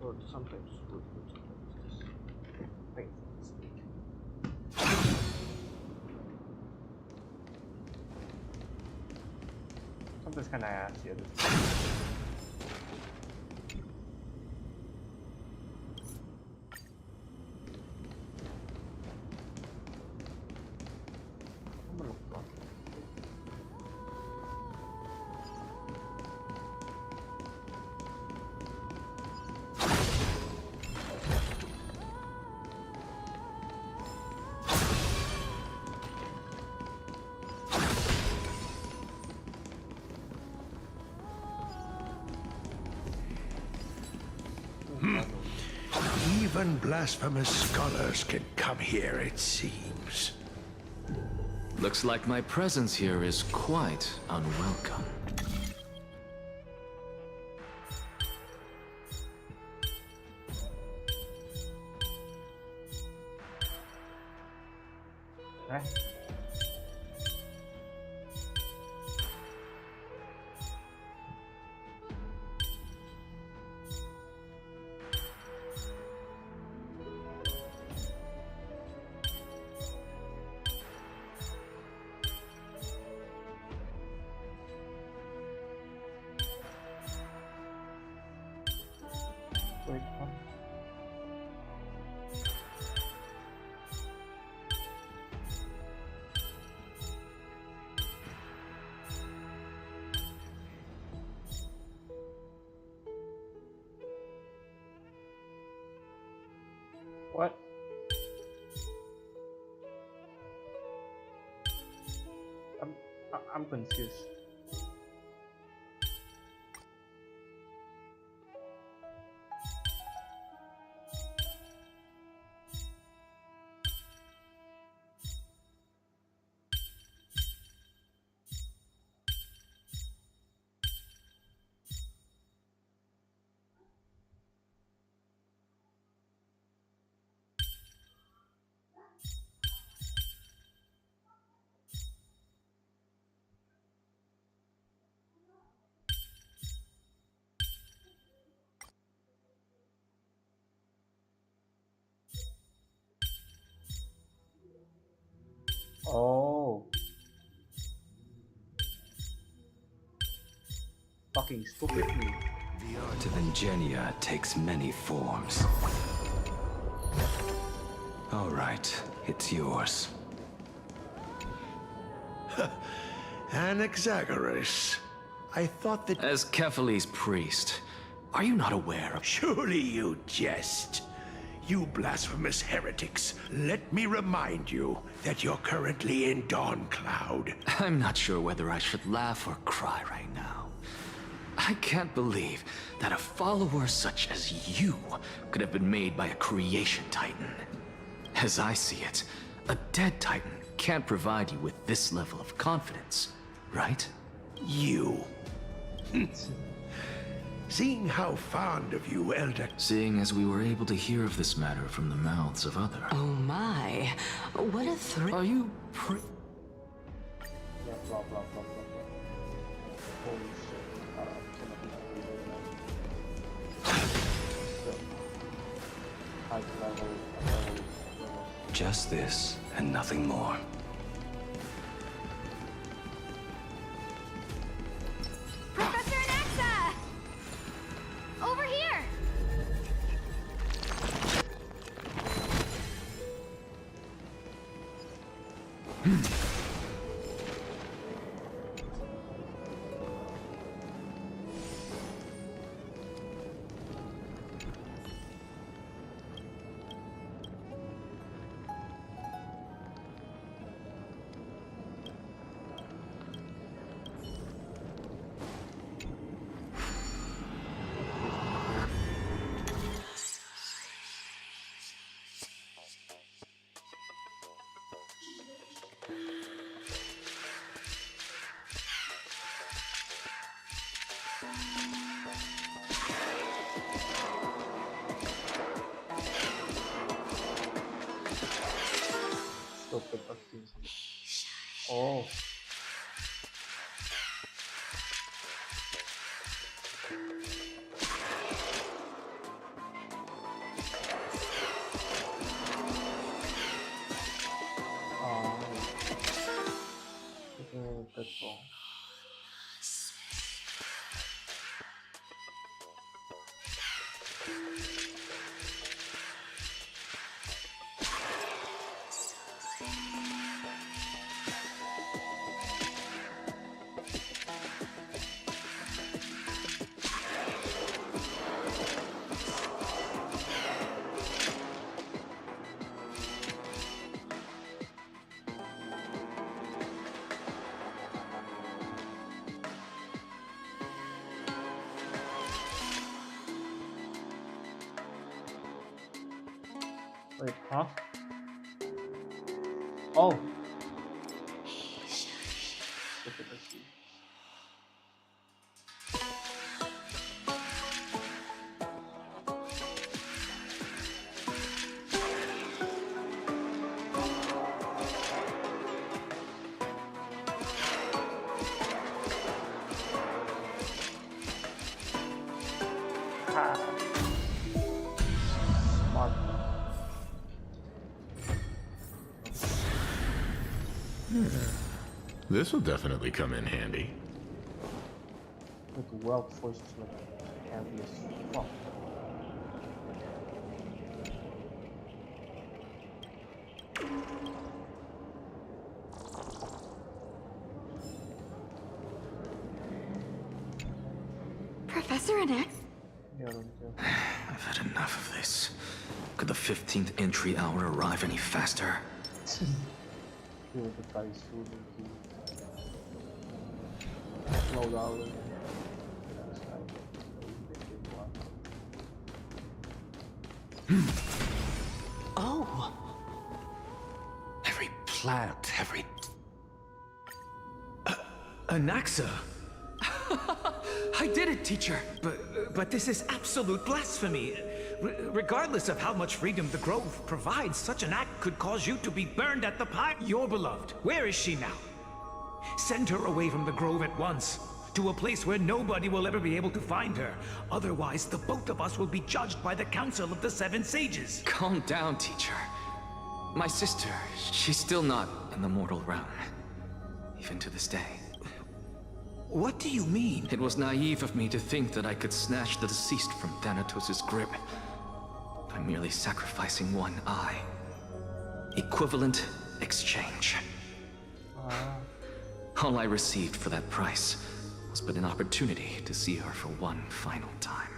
A: Or sometimes good, sometimes just painful. Sometimes kinda ass, yeah.
N: Even blasphemous scholars can come here, it seems.
B: Looks like my presence here is quite unwelcome.
A: Wait, huh? What? I'm confused. Oh. Fucking stupid me.
O: The art of Ingenia takes many forms. All right, it's yours.
N: Anaxagoras. I thought that...
B: As Kephale's priest, are you not aware of...
N: Surely you jest. You blasphemous heretics, let me remind you that you're currently in Dawncloud.
B: I'm not sure whether I should laugh or cry right now. I can't believe that a follower such as you could have been made by a creation titan. As I see it, a dead titan can't provide you with this level of confidence, right?
N: You. Seeing how fond of you, Elder...
B: Seeing as we were able to hear of this matter from the mouths of others.
L: Oh my, what a thrill.
B: Are you
A: Blah, blah, blah, blah, blah, blah. Holy shit. High level.
O: Just this and nothing more.
J: Professor Anaxa! Over here!
A: Stupid accused. Oh. That's all. Wait, huh? Oh! Look at this.
M: This'll definitely come in handy.
A: Like Weld voice is like heavy as fuck.
F: Professor Annex?
B: I've had enough of this. Could the 15th entry hour arrive any faster?
O: Oh! Every plant, every...
N: Anaxa! I did it, teacher! But this is absolute blasphemy! Regardless of how much freedom the Grove provides, such an act could cause you to be burned at the pile. Your beloved, where is she now? Send her away from the Grove at once, to a place where nobody will ever be able to find her. Otherwise, the both of us will be judged by the Council of the Seven Sages.
B: Calm down, teacher. My sister, she's still not in the mortal realm. Even to this day.
N: What do you mean?
B: It was naive of me to think that I could snatch the deceased from Thanatos' grip by merely sacrificing one eye. Equivalent exchange. All I received for that price was but an opportunity to see her for one final time.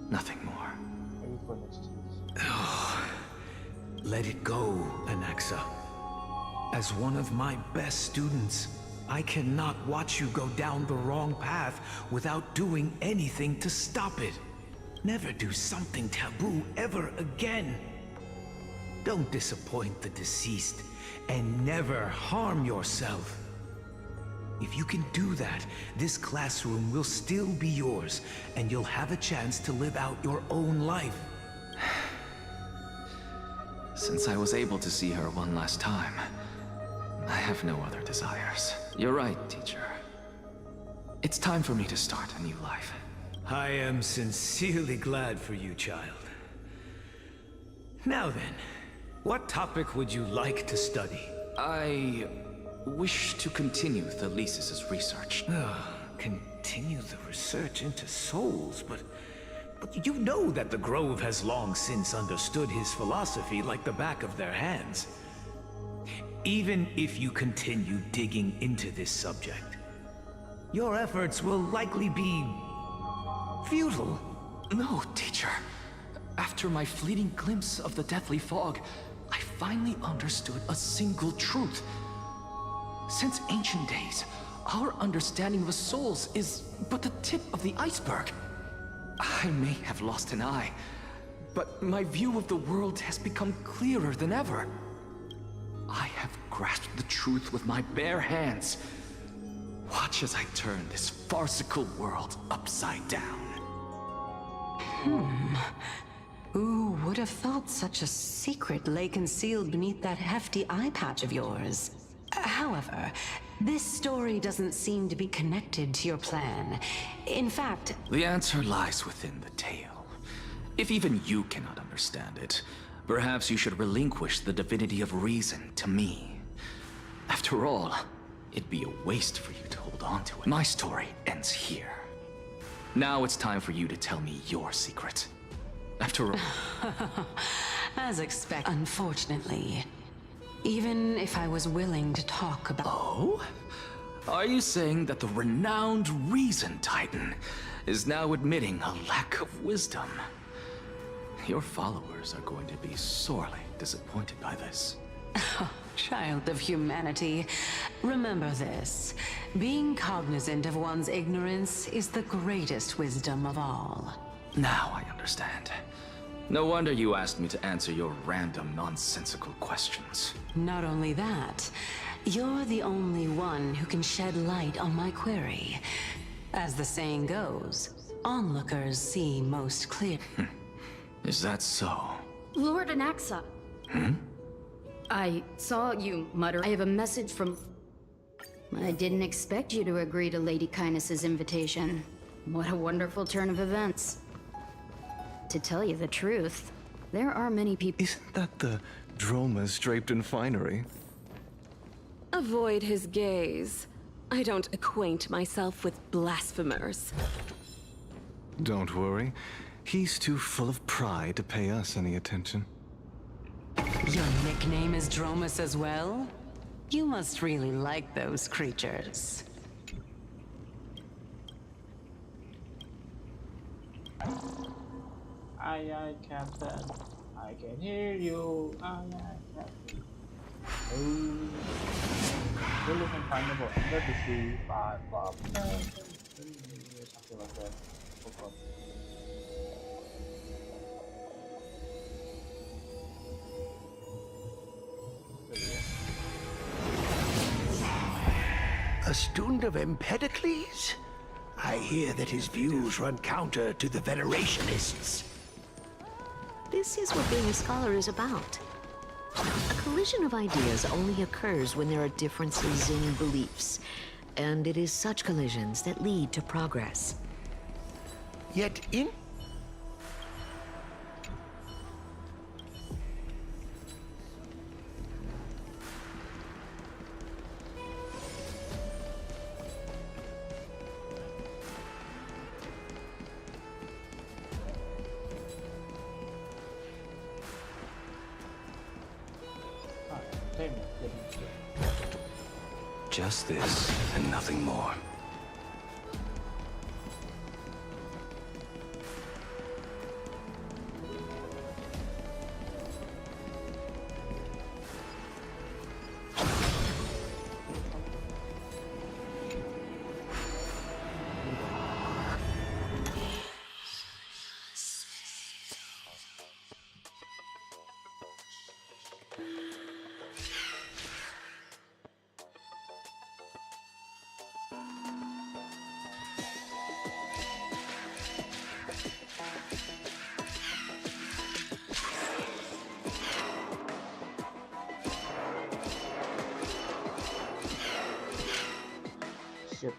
B: Nothing more.
N: Let it go, Anaxa. As one of my best students, I cannot watch you go down the wrong path without doing anything to stop it. Never do something taboo ever again. Don't disappoint the deceased, and never harm yourself. If you can do that, this classroom will still be yours, and you'll have a chance to live out your own life.
B: Since I was able to see her one last time, I have no other desires. You're right, teacher. It's time for me to start a new life.
N: I am sincerely glad for you, child. Now then, what topic would you like to study?
B: I wish to continue Thalesis' research.
N: Continue the research into souls, but you know that the Grove has long since understood his philosophy like the back of their hands. Even if you continue digging into this subject, your efforts will likely be futile.
B: No, teacher. After my fleeting glimpse of the deathly fog, I finally understood a single truth. Since ancient days, our understanding of the souls is but the tip of the iceberg. I may have lost an eye, but my view of the world has become clearer than ever. I have grasped the truth with my bare hands. Watch as I turn this farcical world upside down.
L: Who would have thought such a secret lay concealed beneath that hefty eye patch of yours? However, this story doesn't seem to be connected to your plan. In fact...
B: The answer lies within the tale. If even you cannot understand it, perhaps you should relinquish the divinity of reason to me. After all, it'd be a waste for you to hold on to it. My story ends here. Now it's time for you to tell me your secret. After all...
L: As expected. Unfortunately, even if I was willing to talk about...
B: Oh? Are you saying that the renowned Reason Titan is now admitting a lack of wisdom? Your followers are going to be sorely disappointed by this.
L: Child of humanity, remember this. Being cognizant of one's ignorance is the greatest wisdom of all.
B: Now I understand. No wonder you asked me to answer your random, nonsensical questions.
L: Not only that, you're the only one who can shed light on my query. As the saying goes, onlookers see most clear.
B: Is that so?
P: Lord Anaxa. I saw you mutter. I have a message from... I didn't expect you to agree to Lady Kindness's invitation. What a wonderful turn of events. To tell you the truth, there are many people...
O: Isn't that the Dromas draped in finery?
Q: Avoid his gaze. I don't acquaint myself with blasphemers.
R: Don't worry. He's too full of pride to pay us any attention.
L: Your nickname is Dromus as well? You must really like those creatures.
A: Aye, Captain. I can hear you. Aye, Captain. Oh. We're looking findable under the sea. Something like that. Forgot.
S: A student of Empedocles? I hear that his views run counter to the Venerationists.
T: This is what being a scholar is about. A collision of ideas only occurs when there are differences in beliefs, and it is such collisions that lead to progress.
S: Yet in...
O: Just this, and nothing more.
A: Shit.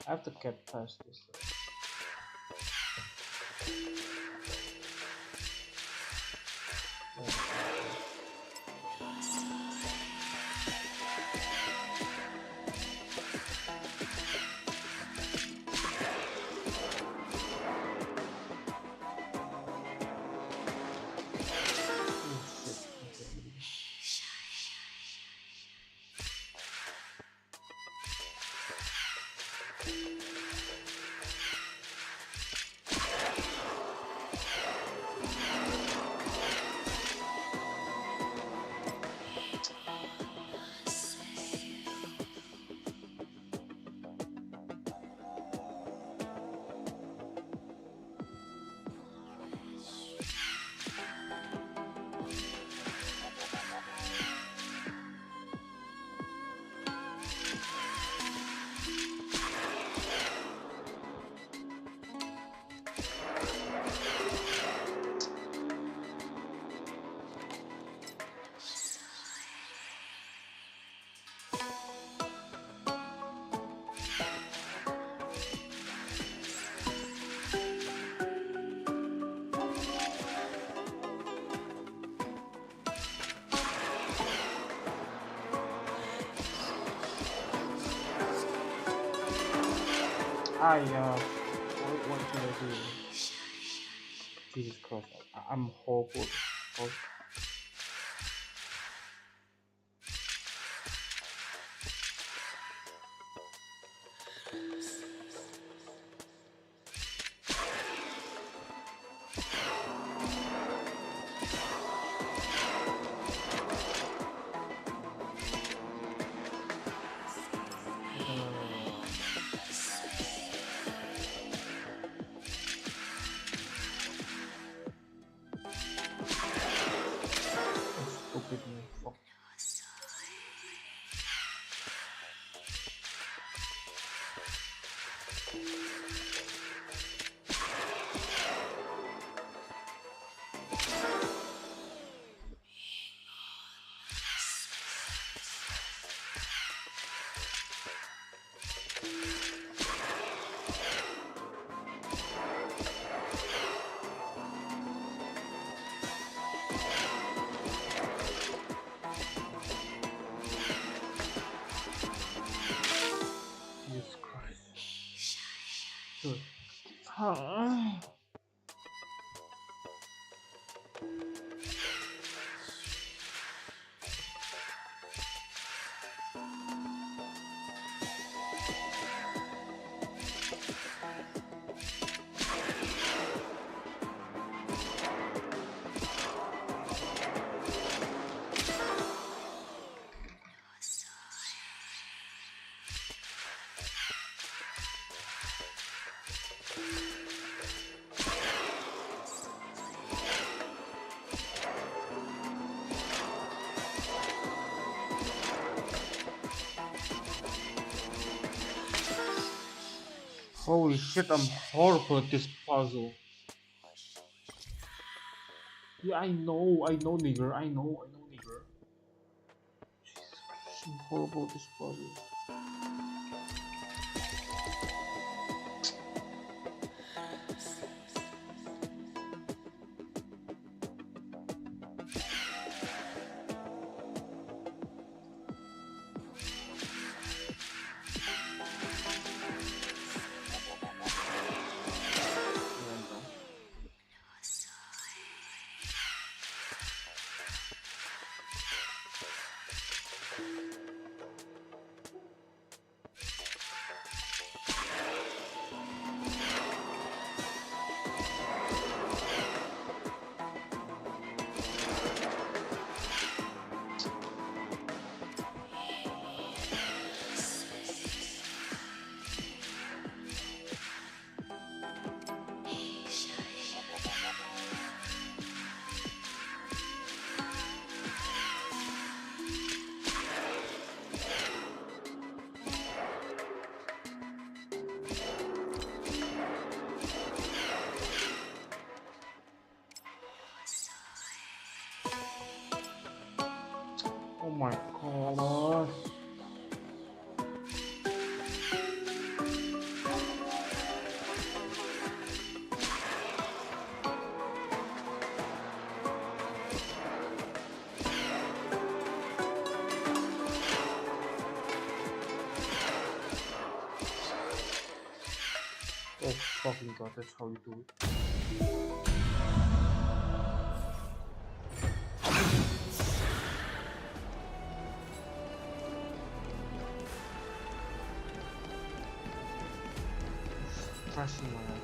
A: I have to get past this. What should I do? Jesus Christ, I'm horrible. Good. Holy shit, I'm horrible at this puzzle. Yeah, I know, nigger. I know, nigger. Jesus Christ, I'm horrible at this puzzle. Oh my god. Oh fucking god, that's how you do it. Stressing my head.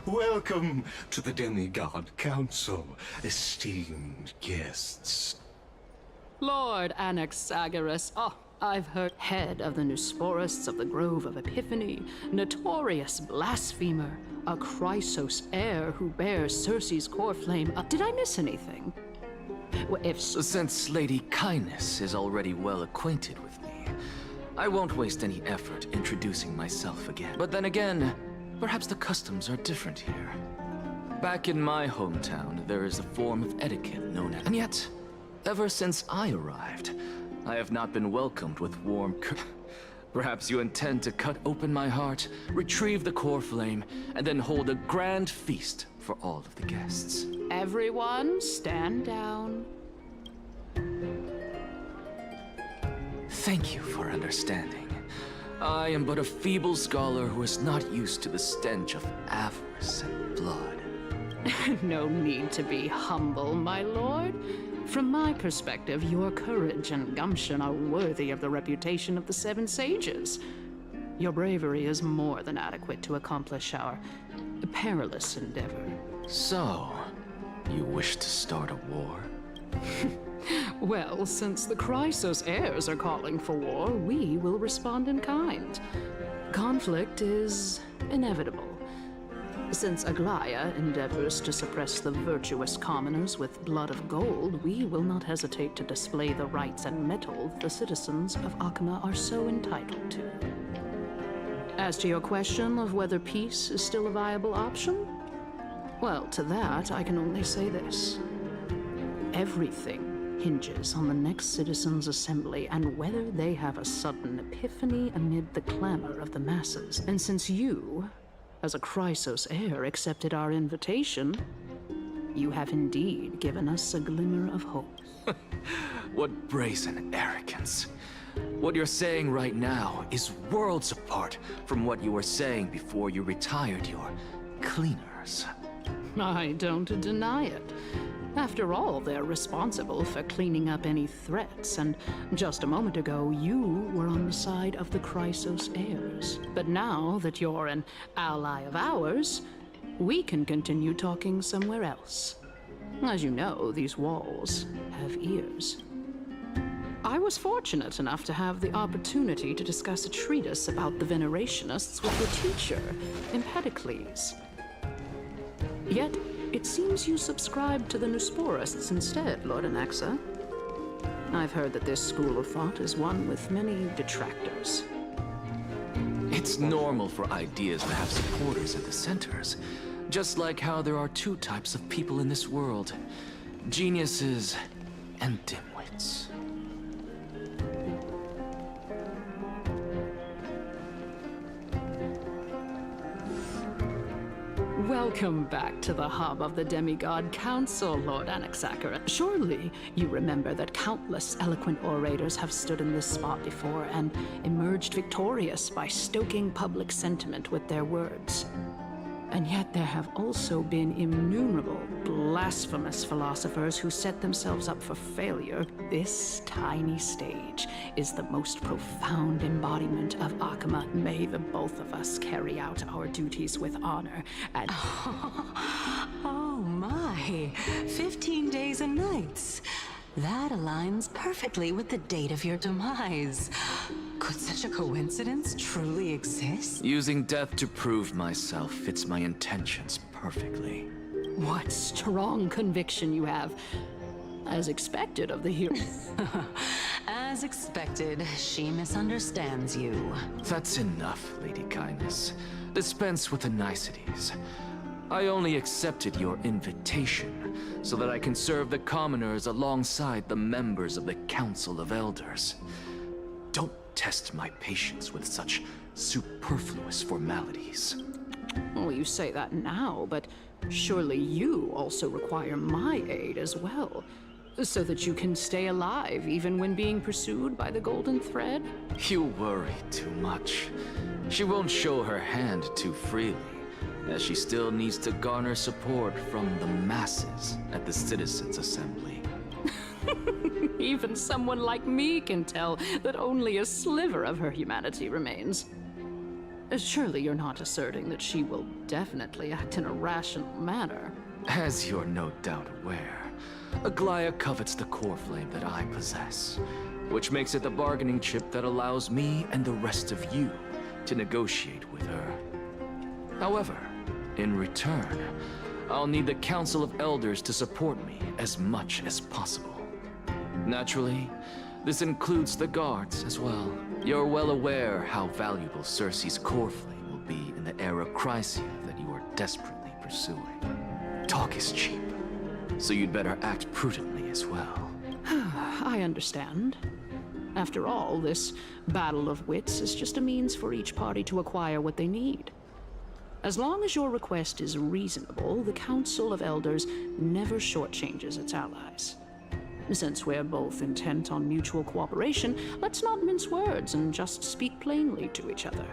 M: Welcome to the Demigod Council, esteemed guests.
U: Lord Anaxagoras, I've heard head of the Nusporists of the Grove of Epiphany, notorious blasphemer, a Chrysos heir who bears Circe's core flame. Did I miss anything? Well,
B: Since Lady Kindness is already well acquainted with me, I won't waste any effort introducing myself again. But then again, perhaps the customs are different here. Back in my hometown, there is a form of etiquette known as... And yet, ever since I arrived, I have not been welcomed with warm... Perhaps you intend to cut open my heart, retrieve the core flame, and then hold a grand feast for all of the guests.
U: Everyone, stand down.
B: Thank you for understanding. I am but a feeble scholar who is not used to the stench of avarice and blood.
U: No need to be humble, my lord. From my perspective, your courage and gumption are worthy of the reputation of the Seven Sages. Your bravery is more than adequate to accomplish our perilous endeavor.
B: So, you wish to start a war?
U: Well, since the Chrysos heirs are calling for war, we will respond in kind. Conflict is inevitable. Since Aglaya endeavors to suppress the virtuous commoners with blood of gold, we will not hesitate to display the rights and mettle the citizens of Akama are so entitled to. As to your question of whether peace is still a viable option, Well, to that, I can only say this. Everything hinges on the next Citizens' Assembly and whether they have a sudden epiphany amid the clamor of the masses. And since you, as a Chrysos heir, accepted our invitation, you have indeed given us a glimmer of hope.
B: What brazen arrogance. What you're saying right now is worlds apart from what you were saying before you retired your cleaners.
U: I don't deny it. After all, they're responsible for cleaning up any threats, and just a moment ago, you were on the side of the Chrysos heirs. But now that you're an ally of ours, we can continue talking somewhere else. As you know, these walls have ears. I was fortunate enough to have the opportunity to discuss a treatise about the Venerationists with your teacher, Empedocles. Yet, it seems you subscribe to the Nusporists instead, Lord Anaxa. I've heard that this school of thought is one with many detractors.
B: It's normal for ideas to have supporters at the centers, just like how there are two types of people in this world: geniuses and dimwits.
U: Welcome back to the hub of the Demigod Council, Lord Anaxaker. Surely you remember that countless eloquent orators have stood in this spot before and emerged victorious by stoking public sentiment with their words. And yet there have also been innumerable blasphemous philosophers who set themselves up for failure. This tiny stage is the most profound embodiment of Akama. May the both of us carry out our duties with honor and...
L: Oh my, 15 days and nights. That aligns perfectly with the date of your demise. Could such a coincidence truly exist?
B: Using death to prove myself fits my intentions perfectly.
U: What strong conviction you have. As expected of the hero.
L: As expected, she misunderstands you.
B: That's enough, Lady Kindness. Dispense with the niceties. I only accepted your invitation so that I can serve the commoners alongside the members of the Council of Elders. Don't test my patience with such superfluous formalities.
U: Well, you say that now, but surely you also require my aid as well, so that you can stay alive even when being pursued by the Golden Thread?
B: You worry too much. She won't show her hand too freely, as she still needs to garner support from the masses at the Citizens' Assembly.
U: Even someone like me can tell that only a sliver of her humanity remains. Surely you're not asserting that she will definitely act in a rational manner.
B: As you're no doubt aware, Aglaya covets the core flame that I possess, which makes it the bargaining chip that allows me and the rest of you to negotiate with her. However, in return, I'll need the Council of Elders to support me as much as possible. Naturally, this includes the guards as well. You're well aware how valuable Cersei's core flame will be in the era Chrysia that you are desperately pursuing. Talk is cheap, so you'd better act prudently as well.
U: I understand. After all, this battle of wits is just a means for each party to acquire what they need. As long as your request is reasonable, the Council of Elders never shortchanges its allies. Since we're both intent on mutual cooperation, let's not mince words and just speak plainly to each other.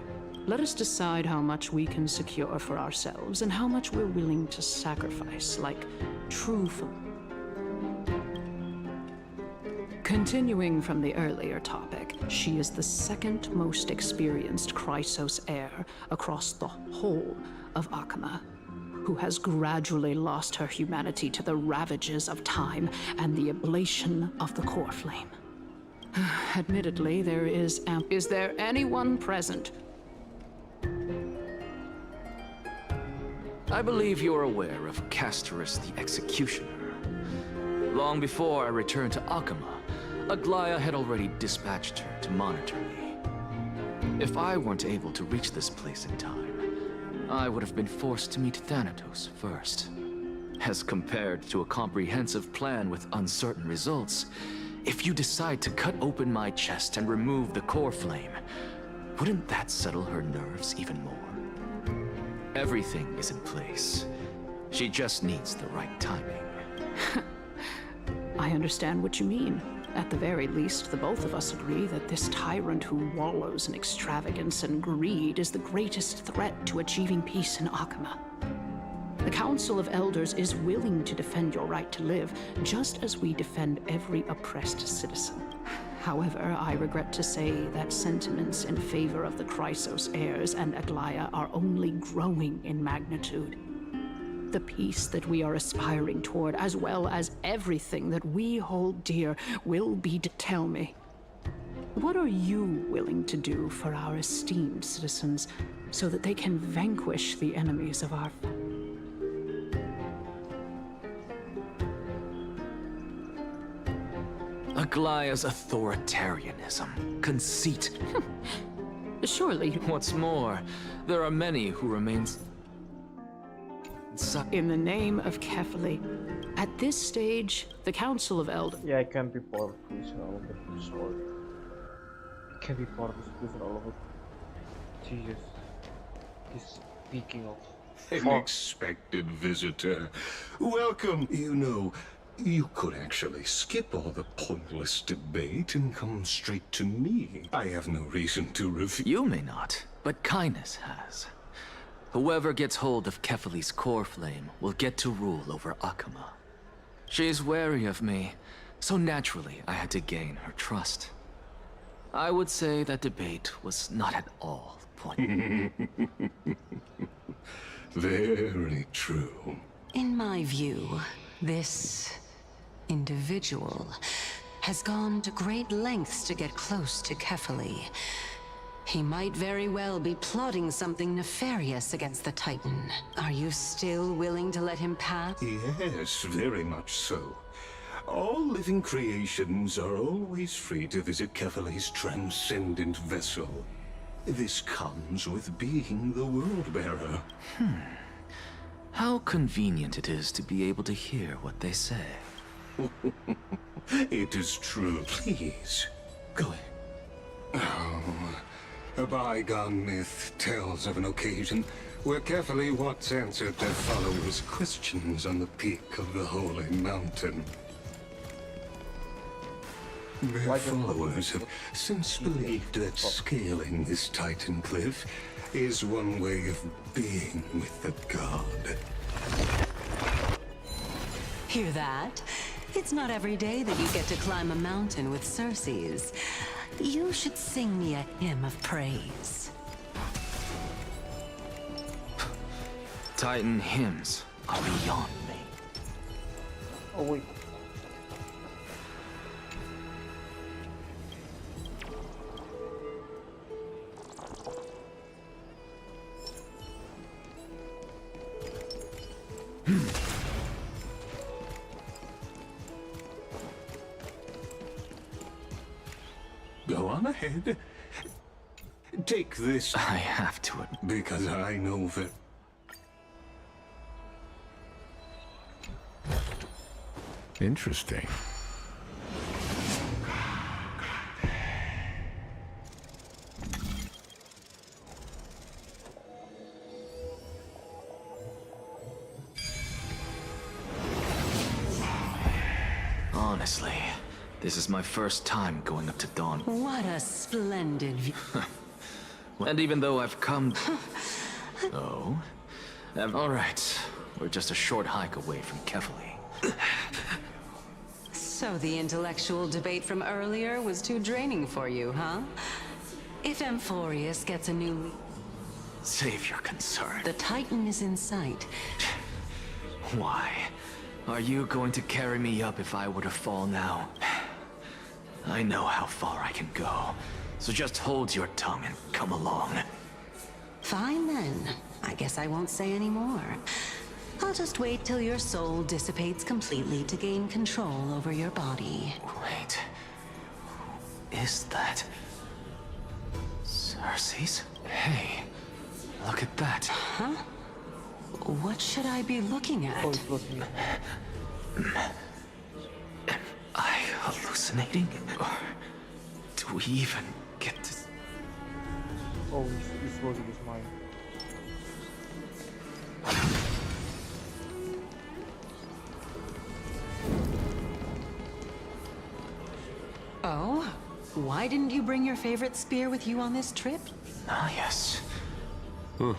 U: Let us decide how much we can secure for ourselves and how much we're willing to sacrifice, like true Continuing from the earlier topic, she is the second most experienced Chrysos heir across the whole of Akama, who has gradually lost her humanity to the ravages of time and the ablation of the core flame. Admittedly, there is Is there anyone present?
B: I believe you're aware of Castorus the Executioner. Long before I returned to Akama, Aglaya had already dispatched her to monitor me. If I weren't able to reach this place in time, I would have been forced to meet Thanatos first. As compared to a comprehensive plan with uncertain results, if you decide to cut open my chest and remove the core flame, wouldn't that settle her nerves even more? Everything is in place. She just needs the right timing.
U: I understand what you mean. At the very least, the both of us agree that this tyrant who wallows in extravagance and greed is the greatest threat to achieving peace in Akama. The Council of Elders is willing to defend your right to live, just as we defend every oppressed citizen. However, I regret to say that sentiments in favor of the Chrysos heirs and Aglaya are only growing in magnitude. The peace that we are aspiring toward, as well as everything that we hold dear, will be... Tell me, what are you willing to do for our esteemed citizens so that they can vanquish the enemies of our...
B: Aglaya's authoritarianism, conceit.
U: Surely...
B: What's more, there are many who remain...
U: In the name of Kefali, at this stage, the Council of Elders...
A: Yeah, it can be part of prison all over the sword. It can be part of this prison all over. Jesus. He's speaking of...
M: Unexpected visitor. Welcome. You know, you could actually skip all the pointless debate and come straight to me. I have no reason to refuse.
B: You may not, but Kindness has. Whoever gets hold of Kefali's core flame will get to rule over Akama. She's wary of me, so naturally I had to gain her trust. I would say that debate was not at all pointless.
M: Very true.
L: In my view, this individual has gone to great lengths to get close to Kefali. He might very well be plotting something nefarious against the Titan. Are you still willing to let him pass?
M: Yes, very much so. All living creations are always free to visit Kefali's transcendent vessel. This comes with being the World-Bearer.
B: How convenient it is to be able to hear what they say.
M: It is true. Please, go ahead. Oh, a bygone myth tells of an occasion where Kefali once answered their followers' questions on the peak of the Holy Mountain. Their followers have since believed that scaling this Titan cliff is one way of being with the god.
L: Hear that? It's not every day that you get to climb a mountain with Circes. You should sing me a hymn of praise.
B: Titan hymns are beyond me.
A: Oh wait.
M: Go on ahead. Take this.
B: I have to.
M: Because I know that.
S: Interesting.
B: Honestly, this is my first time going up to Dawn.
L: What a splendid view.
B: And even though I've come... Oh? All right. We're just a short hike away from Kefali.
L: So the intellectual debate from earlier was too draining for you, huh? If Amphorius gets a new...
B: Save your concern.
L: The Titan is in sight.
B: Why? Are you going to carry me up if I were to fall now? I know how far I can go, so just hold your tongue and come along.
L: Fine then. I guess I won't say any more. I'll just wait till your soul dissipates completely to gain control over your body.
B: Wait. Who is that? Circes? Hey. Look at that.
L: Huh? What should I be looking at?
B: Am I hallucinating? Or do we even get to...
A: Oh, he's losing his mind.
L: Oh? Why didn't you bring your favorite spear with you on this trip?
B: Ah, yes.
C: Huh.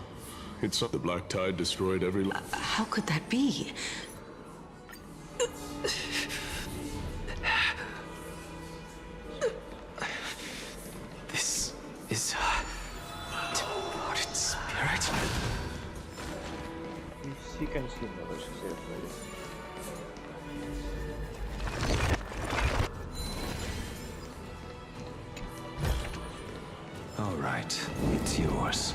C: It's the Black Tide destroyed every...
L: How could that be?
B: This is a departed spirit.
A: He can see another spirit.
O: All right, it's yours.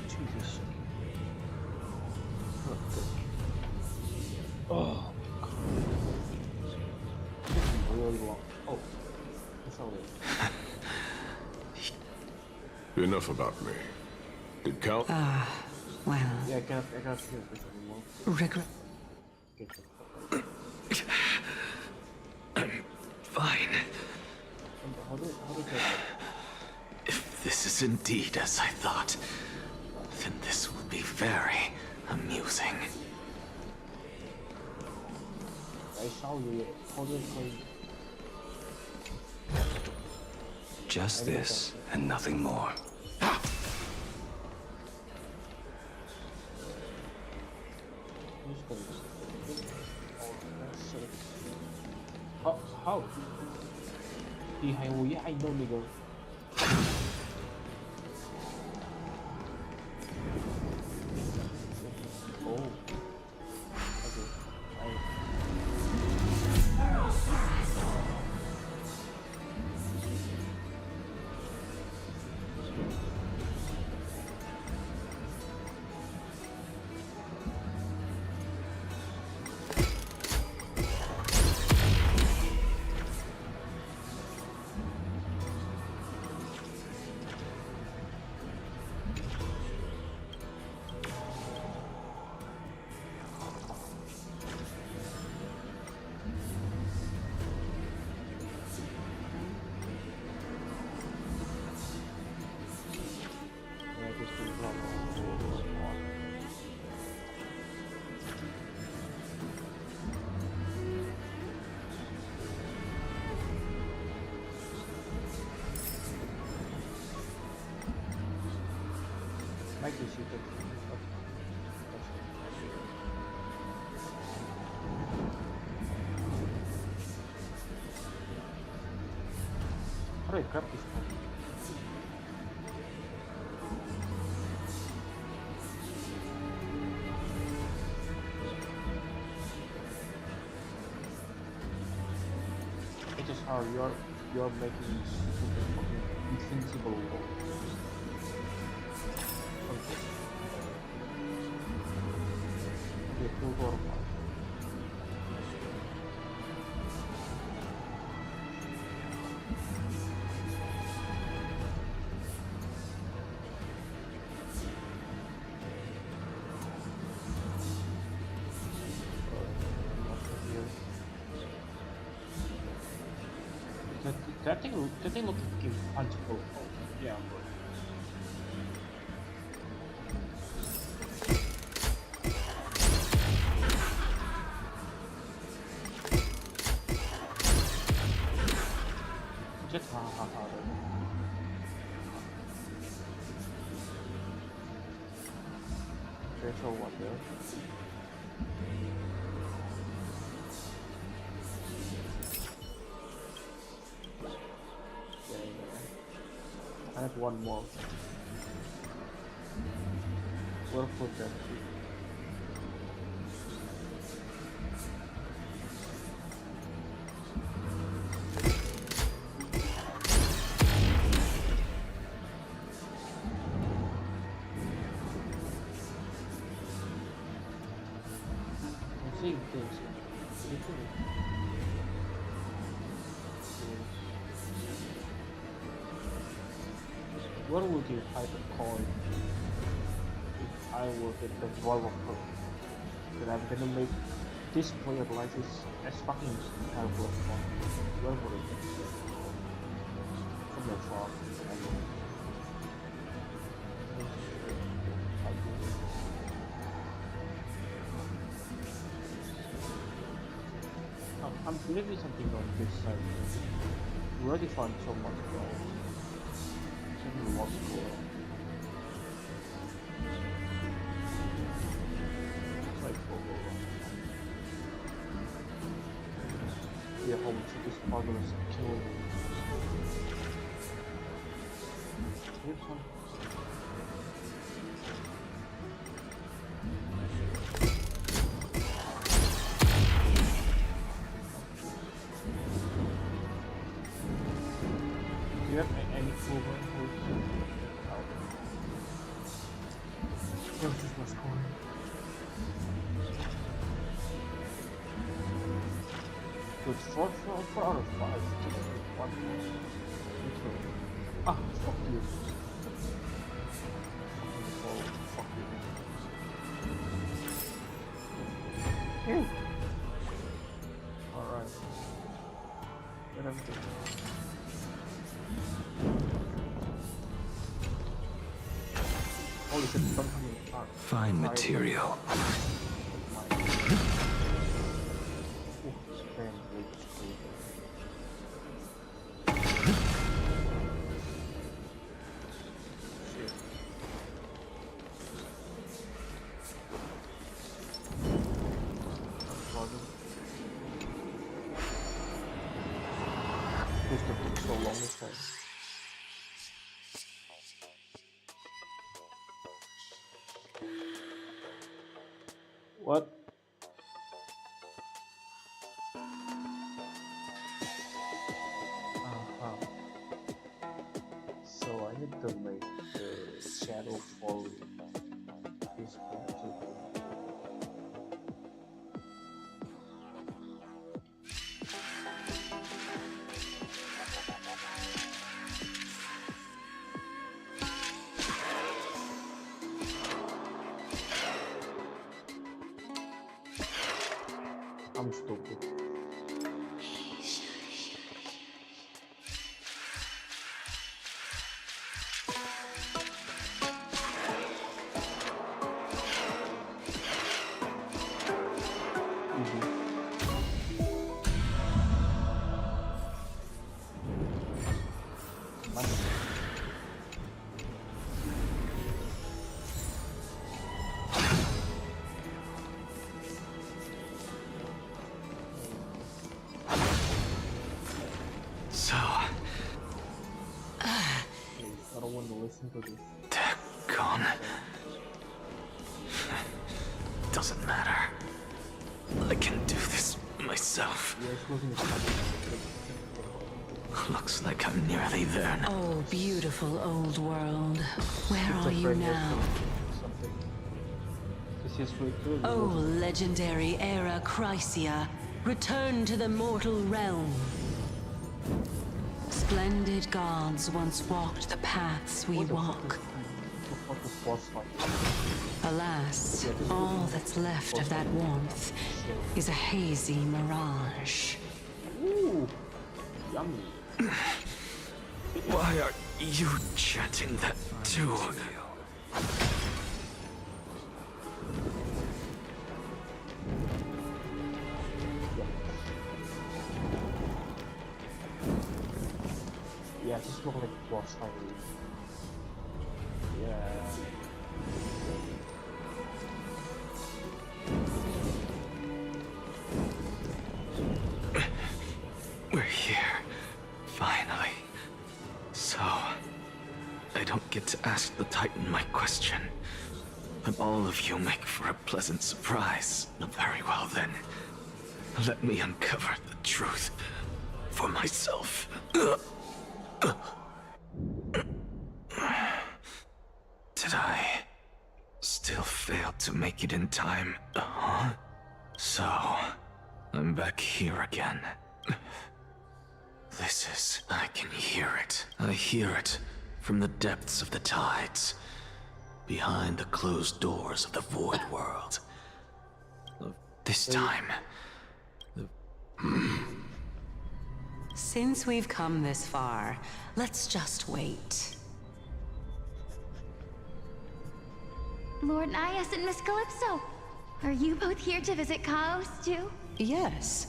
A: Jesus. Oh. Really long. Oh. That's all it.
C: Enough about me. Did Cal...
L: Well...
A: Yeah, I cannot feel this anymore.
L: Regret...
B: Fine.
A: How do
B: If this is indeed as I thought, then this will be very amusing.
A: I saw you. How do
O: Just this, and nothing more.
A: How? Thì hãy ngồi với anh đâu mình rồi. Oh. How do I grab this one? It is how you're making super fucking invincible. Okay, full door. That thing looks fucking punchable. Yeah. Just ha. Treasure wonder. I have one more. Well put that. I'm seeing things. What would you type of coin if I were the developer? That I'm gonna make this player life as fucking terrible as possible. Where would it be? From the farm. I'm believing something on this side. We already found so much gold. Something lost gold. It's like yeah, home to this progress kill. Here's some. Do you have any cool one? This is what's going on. Good, 4 out of 5. One. Ah, fuck you. Fuck you. Alright. Get everything. Holy shit, something.
O: Fine material.
A: So long this time. What? So I need to make the shadow fall this character. I'm stupid. I don't want to listen to this.
B: Gone. Doesn't matter. I can do this myself. Looks like I'm nearly there now.
L: Oh, beautiful old world. Where are you now? Oh, legendary era Chrysia, return to the mortal realm. Splendid gods once walked the paths we walk. Alas, all that's left of that warmth is a hazy mirage.
A: Ooh, yummy.
B: Why are you chanting that too?
A: Yeah, this looks like boss fight. Yeah.
B: We're here. Finally. So, I don't get to ask the Titan my question. But all of you make for a pleasant surprise. Very well then. Let me uncover the truth for myself. Did I still fail to make it in time? So, I'm back here again. I can hear it. I hear it from the depths of the tides, behind the closed doors of the Void World. This time,
L: Since we've come this far, let's just wait.
J: Lord Nias and Miss Calypso, are you both here to visit Chaos too?
L: Yes,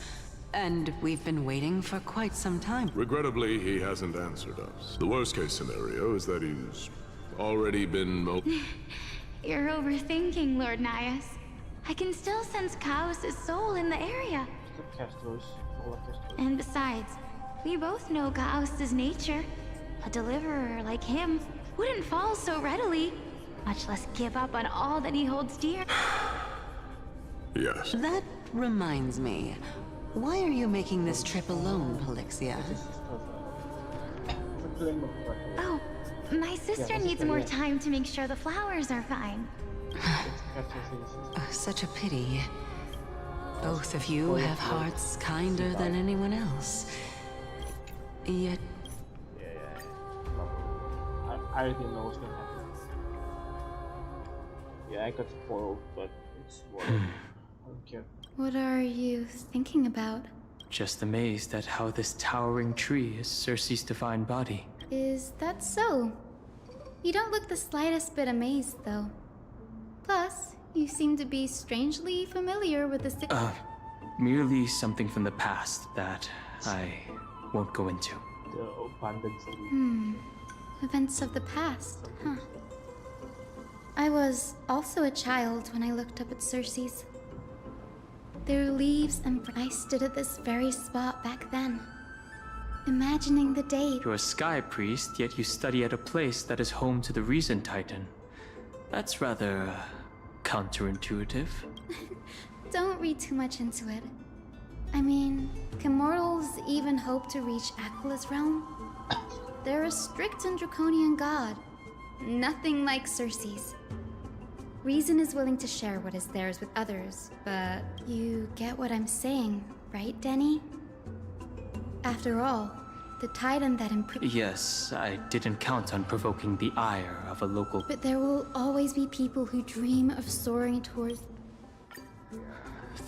L: and we've been waiting for quite some time.
C: Regrettably, he hasn't answered us. The worst-case scenario is that he's already been
J: You're overthinking, Lord Nias. I can still sense Chaos' soul in the area. And besides, we both know Chaos' nature. A deliverer like him wouldn't fall so readily, much less give up on all that he holds dear.
C: Yes.
L: That reminds me. Why are you making this trip alone, Polixia?
J: Oh, my sister needs more time to make sure the flowers are fine.
L: Such a pity. Both of you have hearts kinder than anyone else. Yet...
A: I didn't know what's gonna happen. Yeah, I got spoiled, but it's what I don't care.
E: What are you thinking about?
H: Just amazed at how this towering tree is Cersei's divine body.
E: Is that so? You don't look the slightest bit amazed, though. Plus, you seem to be strangely familiar with the
H: Merely something from the past that I won't go into.
E: Events of the past, huh? I was also a child when I looked up at Cersei's. There were leaves and I stood at this very spot back then, imagining the day.
H: You're a sky priest, yet you study at a place that is home to the Reason Titan. That's rather counterintuitive.
E: Don't read too much into it. I mean, can mortals even hope to reach Aquila's realm? They're a strict and draconian god. Nothing like Cersei's. Reason is willing to share what is theirs with others, but you get what I'm saying, right, Denny? After all, the Titan that
H: Yes, I didn't count on provoking the ire of a local...
E: But there will always be people who dream of soaring towards...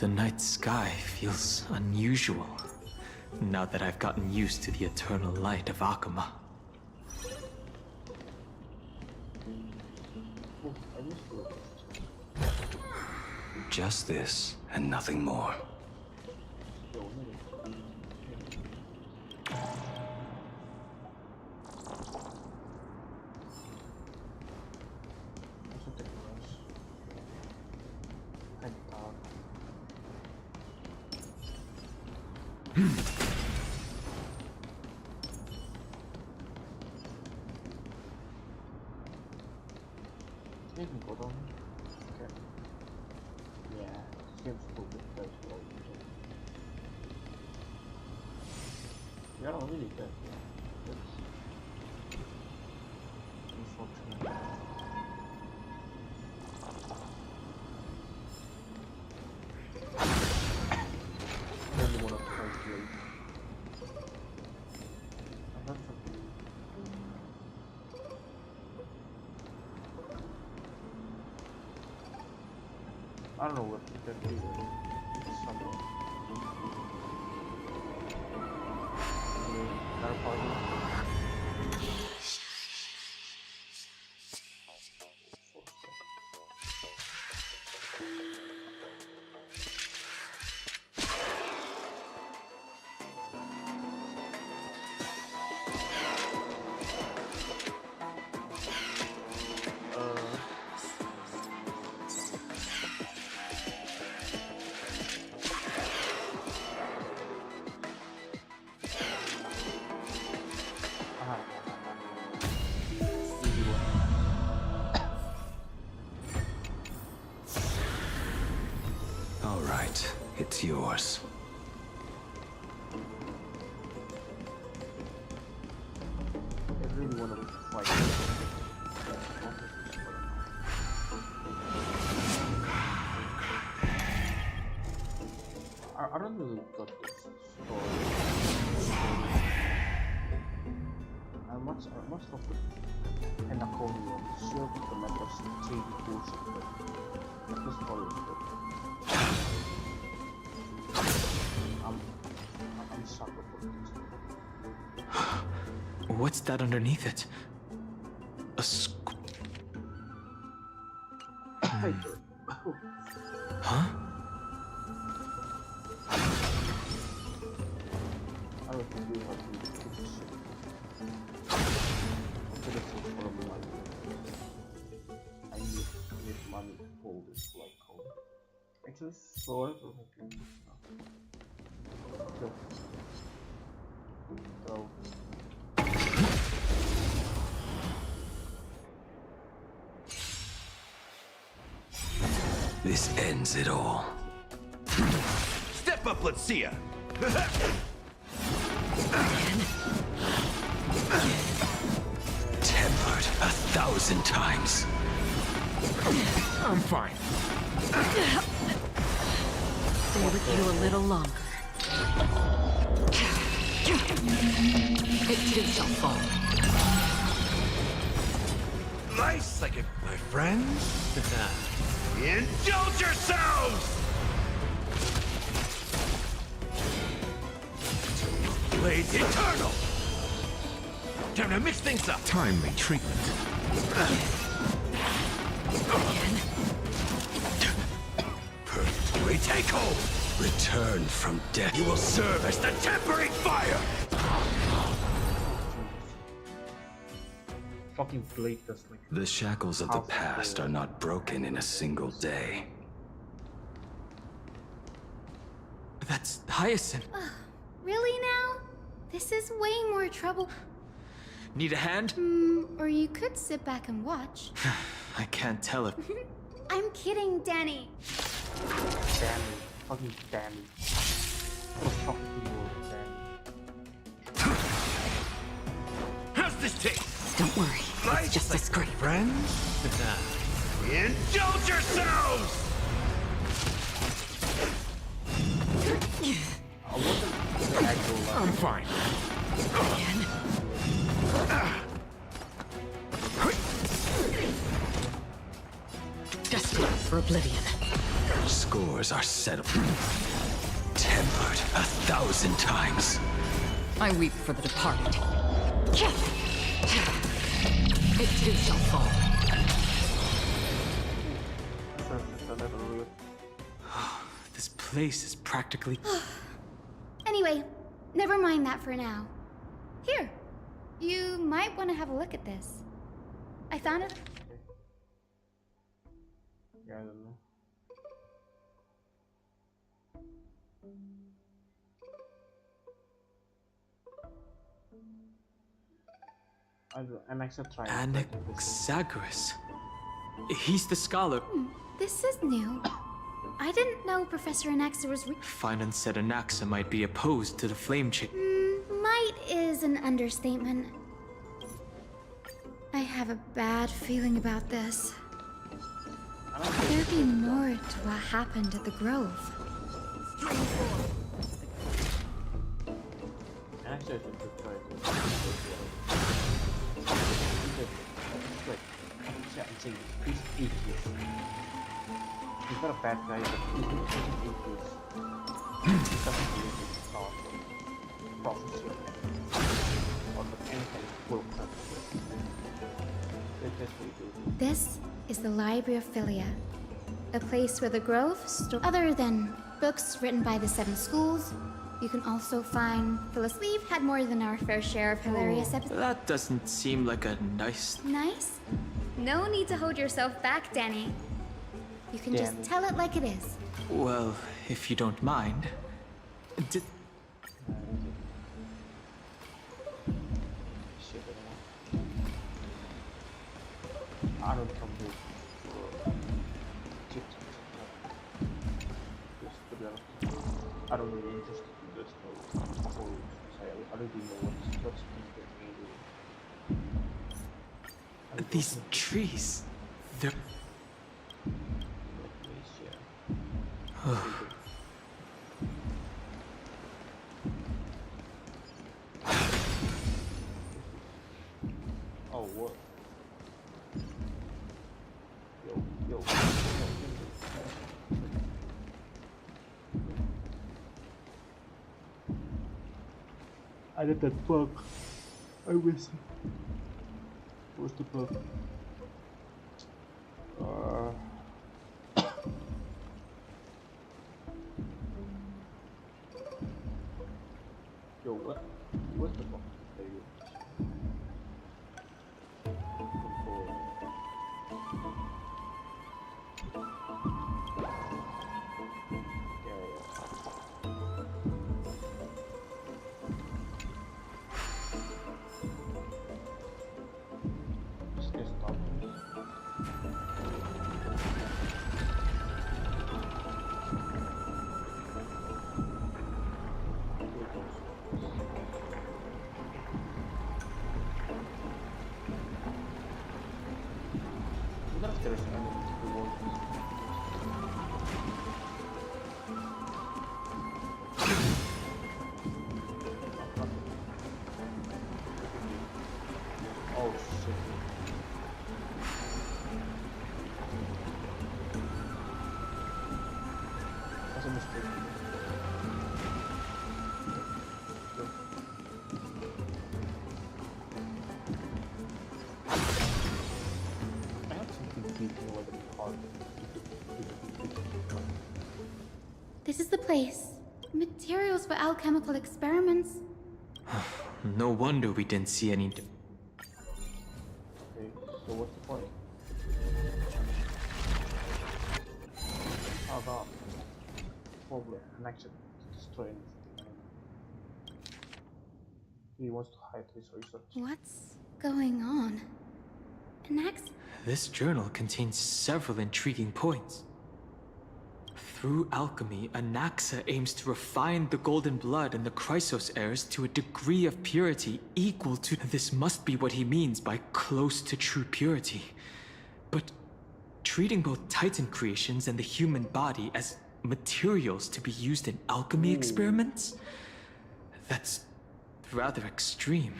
H: The night sky feels unusual, now that I've gotten used to the eternal light of Akuma.
O: Just this, and nothing more.
A: You're not really good. That's unfortunate. Only one of the first blade. I don't know what that is. It's something. Another party.
O: All right, it's yours.
A: I really want to fight. I don't really got this story. I must have and Napoleon served the members of JD Bullshit. That's the story of it. I'm sucker for this.
H: What's that underneath it? A Huh?
A: I don't think you have to do this shit. I need money to pull this black hole. Actually, sword will help you now. Throw.
O: This ends it all.
S: Step up, let's see ya!
O: Tempered 1,000 times.
S: I'm fine.
T: Stay with you a little longer. It too shall fall.
S: Nice, my friends. Indulge yourselves! Blades eternal! Time to mix things up!
N: Timely treatment.
S: Perfect. We take hold!
O: Return from death.
S: You will serve as the tempering fire!
A: Fucking blade does like.
O: The shackles of the past are not broken in a single day.
H: That's Hyacinth.
J: Really now? This is way more trouble.
H: Need a hand?
J: Or you could sit back and watch.
H: I can't tell if...
J: I'm kidding, Danny.
A: Danny. Fucking Danny. What a fucking word, Danny.
S: How's this taste?
L: Don't worry, it's just a scrape.
S: Friends? Indulge yourselves!
N: I'm fine.
L: Destined for oblivion.
O: Scores are settled. Tempered 1,000 times.
L: I weep for the departed. It too shall fall.
H: This place is practically...
J: Anyway, never mind that for now. Here, you might want to have a look at this. I found it.
A: Yeah, I don't know.
H: Anaxagoras. He's the scholar.
J: This is new. I didn't know Professor Anaxa was
H: Finan said Anaxa might be opposed to the flame chick.
J: Might is an understatement. I have a bad feeling about this. Could there be more to what happened at the Grove?
A: He's not a bad guy, but he's an atheist. He doesn't believe in prophecy or any kind of book.
J: This is the Library of Philia, a place where the Grove other than books written by the 7 schools, you can also find Phyllis. We've had more than our fair share of hilarious episodes.
H: That doesn't seem like a nice...
J: Nice? No need to hold yourself back, Danny. You can just tell it like it is.
H: Well, if you don't mind.
A: I don't come here I don't really interested in this whole society. I don't even know what's really.
H: These trees, they're...
A: Oh, what? I did that bug. I miss it. Where's the bug? Yo, what? Where's the bug? There you
J: This is the place. Materials for alchemical experiments.
H: No wonder we didn't see any.
A: Okay, so what's the point? How about probably an action to destroy anything. He wants to hide his research.
J: What's going on? Anaxa?
H: This journal contains several intriguing points. Through alchemy, Anaxa aims to refine the golden blood in the Chrysos heirs to a degree of purity equal to... This must be what he means by close to true purity. But treating both Titan creations and the human body as materials to be used in alchemy experiments? That's rather extreme.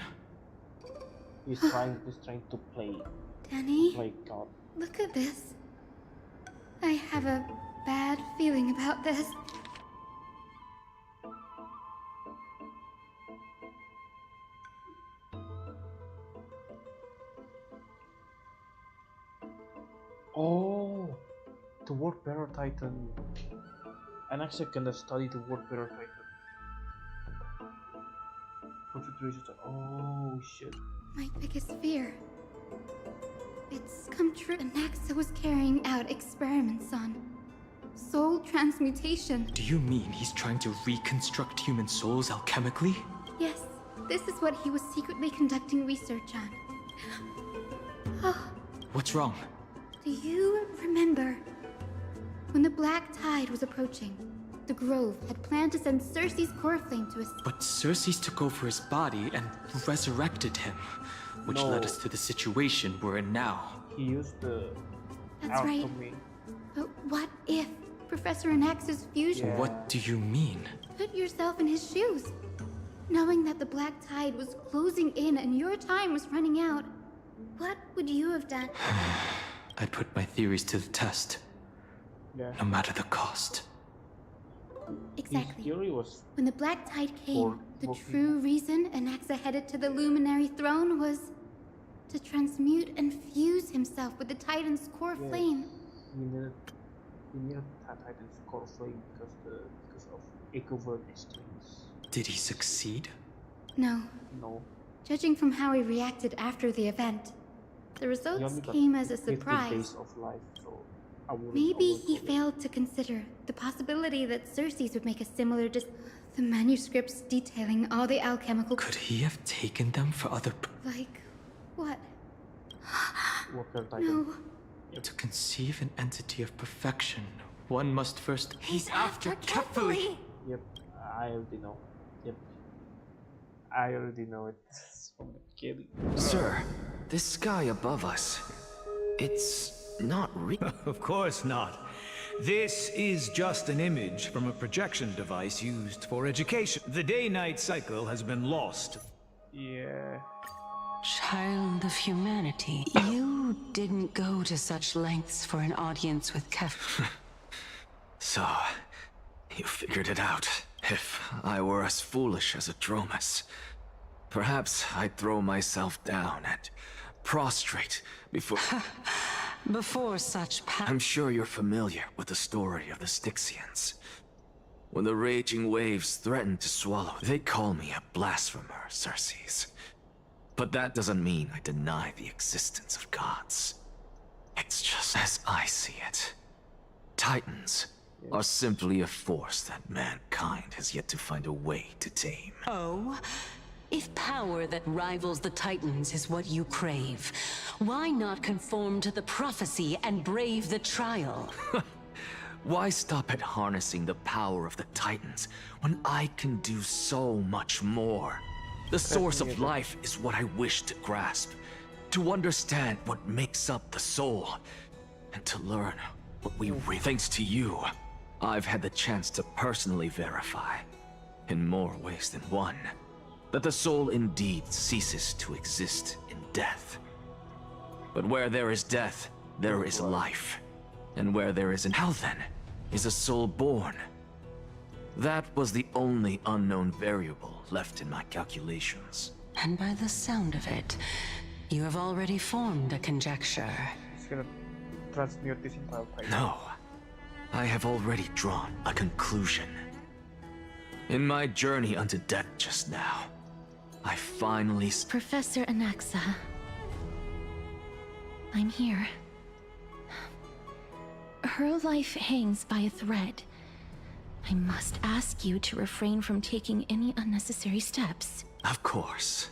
A: He's trying to play.
J: Danny?
A: Play God.
J: Look at this. I have a bad feeling about this.
A: Oh, the Word Bearer Titan. Anaxa can study the Word Bearer Titan. Perfect research. Oh shit.
J: My biggest fear. It's come true. Anaxa was carrying out experiments on soul transmutation.
H: Do you mean he's trying to reconstruct human souls alchemically?
J: Yes, this is what he was secretly conducting research on. Oh,
H: What's wrong?
J: do you remember when the Black Tide was approaching? The Grove had planned to send Cersei's core flame to us.
H: But Cersei took over his body and resurrected him, which led us to the situation we're in now.
A: He used the
J: That's right.
A: alchemy.
J: But what if Professor Anaxa's fusion?
H: What do you mean?
J: Put yourself in his shoes. Knowing that the Black Tide was closing in and your time was running out, what would you have done?
H: I'd put my theories to the test, no matter the cost.
J: Exactly.
A: His theory was
J: When the Black Tide came, the
A: working.
J: true reason Anaxa headed to the Luminary Throne was to transmute and fuse himself with the Titan's core flame.
A: He needed Titan's core flame because of Ecovert extremes.
H: Did he succeed?
J: No.
A: No.
J: Judging from how he reacted after the event, the
A: He
J: results
A: only got
J: came as a
A: 50
J: surprise.
A: days of life, so I wouldn't-
J: Maybe he failed to consider the possibility that Cersei's would make a similar the manuscripts detailing all the alchemical...
H: Could he have taken them for other...
J: Like, what?
A: Worker Titan.
J: No.
H: To conceive an entity of perfection, one must first... He's after carefully!
A: Yep, I already know. Yep. I already know it from the beginning.
B: Sir, this sky above us, it's not real.
N: Of course not. This is just an image from a projection device used for education. The day-night cycle has been lost.
A: Yeah.
L: Child of humanity, you didn't go to such lengths for an audience with Kef.
B: So, you figured it out. If I were as foolish as Adromas. Perhaps I'd throw myself down and prostrate before...
L: Before such
B: I'm sure you're familiar with the story of the Styxians. When the raging waves threaten to swallow, they call me a blasphemer, Xerxes. But that doesn't mean I deny the existence of gods. It's just as I see it. Titans are simply a force that mankind has yet to find a way to tame.
L: Oh? If power that rivals the Titans is what you crave, why not conform to the prophecy and brave the trial?
B: Why stop at harnessing the power of the Titans when I can do so much more? The source of life is what I wish to grasp, to understand what makes up the soul, and to learn what we really... Thanks to you, I've had the chance to personally verify, in more ways than one, that the soul indeed ceases to exist in death. But where there is death, there is life. And where there is how then is a soul born? That was the only unknown variable left in my calculations.
L: And by the sound of it, you have already formed a conjecture.
A: He's gonna transmute this entire place.
B: No, I have already drawn a conclusion. In my journey unto death just now, I finally...
E: Professor Anaxa, I'm here. Her life hangs by a thread. I must ask you to refrain from taking any unnecessary steps.
B: Of course.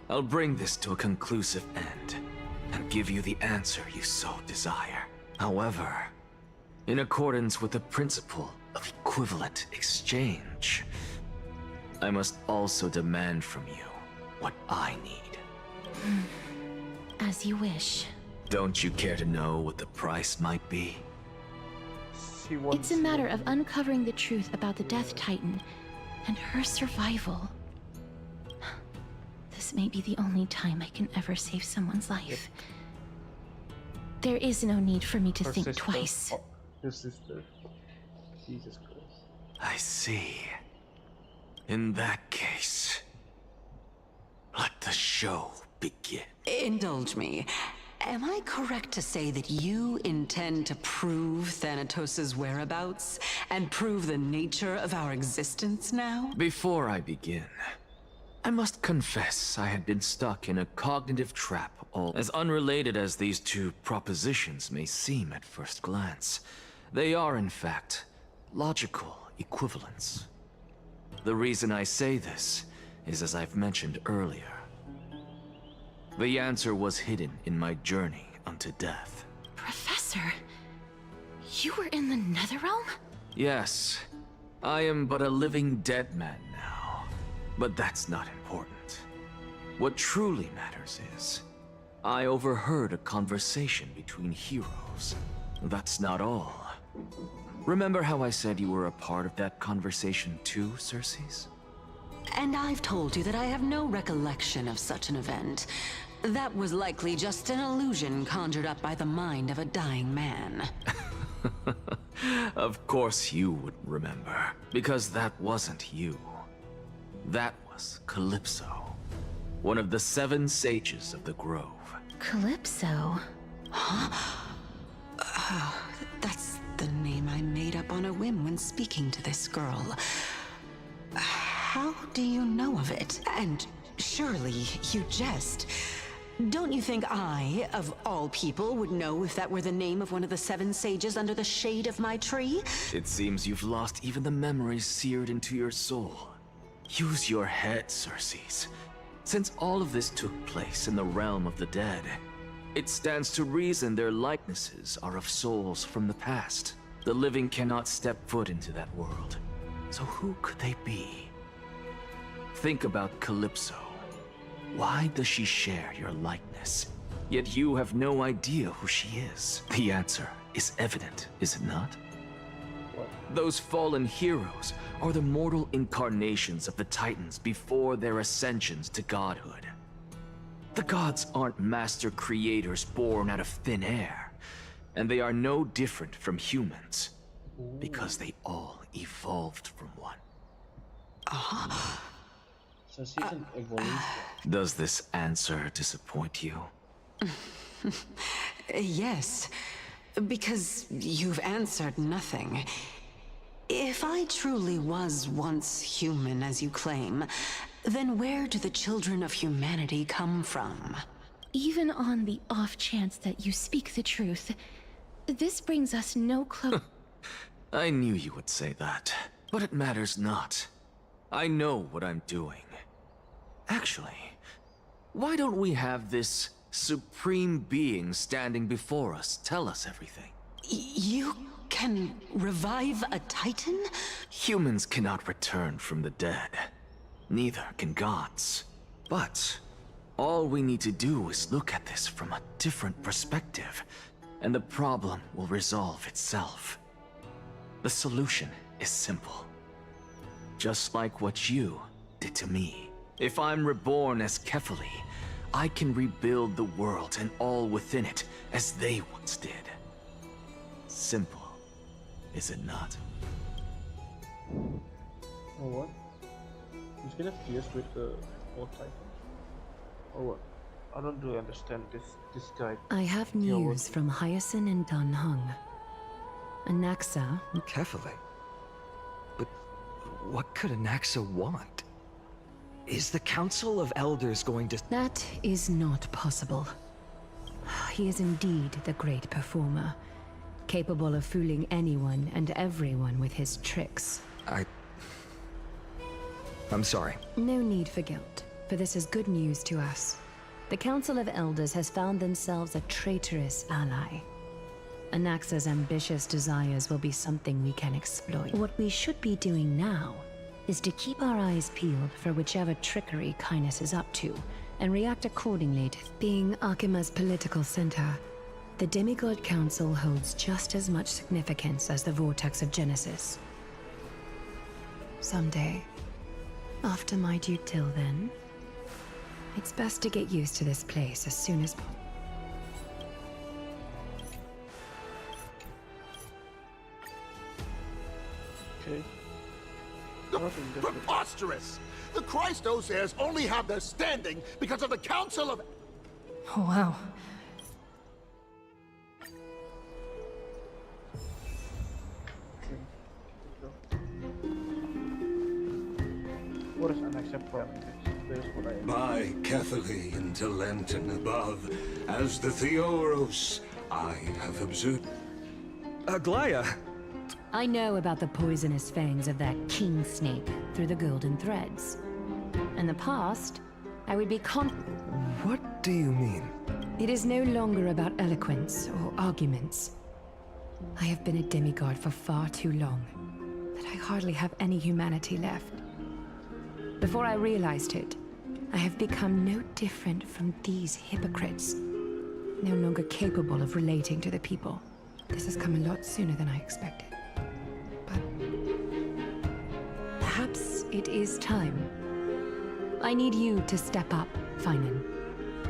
B: I'll bring this to a conclusive end, and give you the answer you so desire. However, in accordance with the principle of equivalent exchange, I must also demand from you what I need.
E: As you wish.
B: Don't you care to know what the price might be?
E: It's a matter of uncovering the truth about the Death Titan and her survival. This may be the only time I can ever save someone's life. There is no need for me to think twice.
A: Your sister. Jesus Christ.
B: I see. In that case, let the show begin.
L: Indulge me. Am I correct to say that you intend to prove Thanatos' whereabouts and prove the nature of our existence now?
B: Before I begin, I must confess I had been stuck in a cognitive trap all as unrelated as these two propositions may seem at first glance. They are, in fact, logical equivalents. The reason I say this is as I've mentioned earlier. The answer was hidden in my journey unto death.
E: Professor, you were in the Netherrealm?
B: Yes, I am but a living dead man now. But that's not important. What truly matters is, I overheard a conversation between heroes. That's not all. Remember how I said you were a part of that conversation too, Xerxes?
L: And I've told you that I have no recollection of such an event. That was likely just an illusion conjured up by the mind of a dying man.
B: Of course you would remember, because that wasn't you. That was Calypso, one of the 7 sages of the Grove.
E: Calypso?
L: Huh? That's the name I made up on a whim when speaking to this girl. How do you know of it? And surely you jest. Don't you think I, of all people, would know if that were the name of one of the 7 sages under the shade of my tree?
B: It seems you've lost even the memories seared into your soul. Use your head, Xerxes. Since all of this took place in the realm of the dead, it stands to reason their likenesses are of souls from the past. The living cannot step foot into that world. So who could they be? Think about Calypso. Why does she share your likeness? Yet you have no idea who she is. The answer is evident, is it not? Those fallen heroes are the mortal incarnations of the Titans before their ascensions to godhood. The gods aren't master creators born out of thin air, and they are no different from humans, because they all evolved from one.
A: Since he's an evolution.
B: Does this answer disappoint you?
L: Yes, because you've answered nothing. If I truly was once human, as you claim, then where do the children of humanity come from?
E: Even on the off chance that you speak the truth, this brings us no closer.
B: I knew you would say that, but it matters not. I know what I'm doing. Actually, why don't we have this supreme being standing before us tell us everything?
L: You can revive a Titan?
B: Humans cannot return from the dead. Neither can gods. But all we need to do is look at this from a different perspective, and the problem will resolve itself. The solution is simple. Just like what you did to me. If I'm reborn as Kefali, I can rebuild the world and all within it as they once did. Simple, is it not?
A: Or what? He's gonna fuse with the old Titan? Or what? I don't really understand this guy.
D: I have news from Hyacinth and Dan Heng. Anaxa...
I: Kefali? But what could Anaxa want? Is the Council of Elders going to...
D: That is not possible. He is indeed the great performer, capable of fooling anyone and everyone with his tricks.
I: I'm sorry.
D: No need for guilt, for this is good news to us. The Council of Elders has found themselves a traitorous ally. Anaxa's ambitious desires will be something we can exploit. What we should be doing now is to keep our eyes peeled for whichever trickery Kynes is up to, and react accordingly to being Akima's political center. The Demigod Council holds just as much significance as the Vortex of Genesis. Someday, after my due till then, it's best to get used to this place as soon as possible.
A: Okay.
S: Preposterous! The Christos heirs only have their standing because of the Council of...
K: Oh, wow.
A: What is unacceptable? There's what I...
M: By Kefali into Lenten above, as the Theoros, I have observed...
I: Aglaya!
D: I know about the poisonous fangs of that king snake through the golden threads. In the past, I would be
I: What do you mean?
D: It is no longer about eloquence or arguments. I have been a demigod for far too long, that I hardly have any humanity left. Before I realized it, I have become no different from these hypocrites, no longer capable of relating to the people. This has come a lot sooner than I expected. But perhaps it is time. I need you to step up, Finan,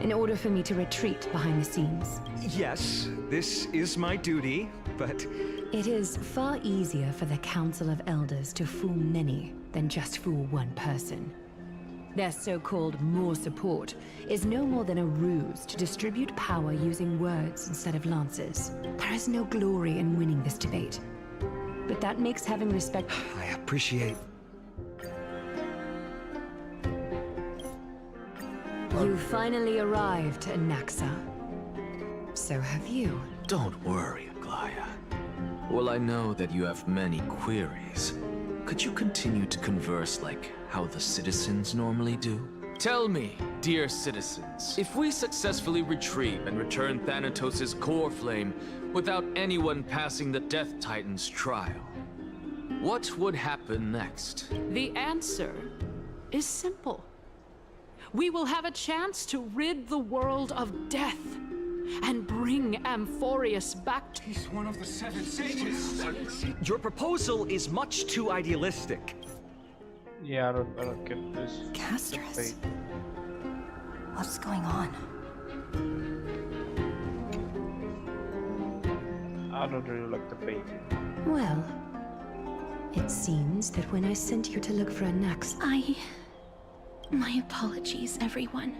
D: in order for me to retreat behind the scenes.
I: Yes, this is my duty, but...
D: It is far easier for the Council of Elders to fool many than just fool one person. Their so-called more support is no more than a ruse to distribute power using words instead of lances. There is no glory in winning this debate, but that makes having respect...
I: I appreciate...
D: You finally arrived, Anaxa. So have you.
B: Don't worry, Aglaya. Well, I know that you have many queries. Could you continue to converse like how the citizens normally do? Tell me, dear citizens, if we successfully retrieve and return Thanatos' core flame without anyone passing the Death Titan's trial, what would happen next?
U: The answer is simple. We will have a chance to rid the world of death and bring Amphorius back to...
N: He's one of the 7 sages.
I: Your proposal is much too idealistic.
A: Yeah, I don't get this.
K: Castris? What's going on?
A: I don't really like the bait.
D: Well, it seems that when I sent you to look for Anaxa,
E: My apologies, everyone.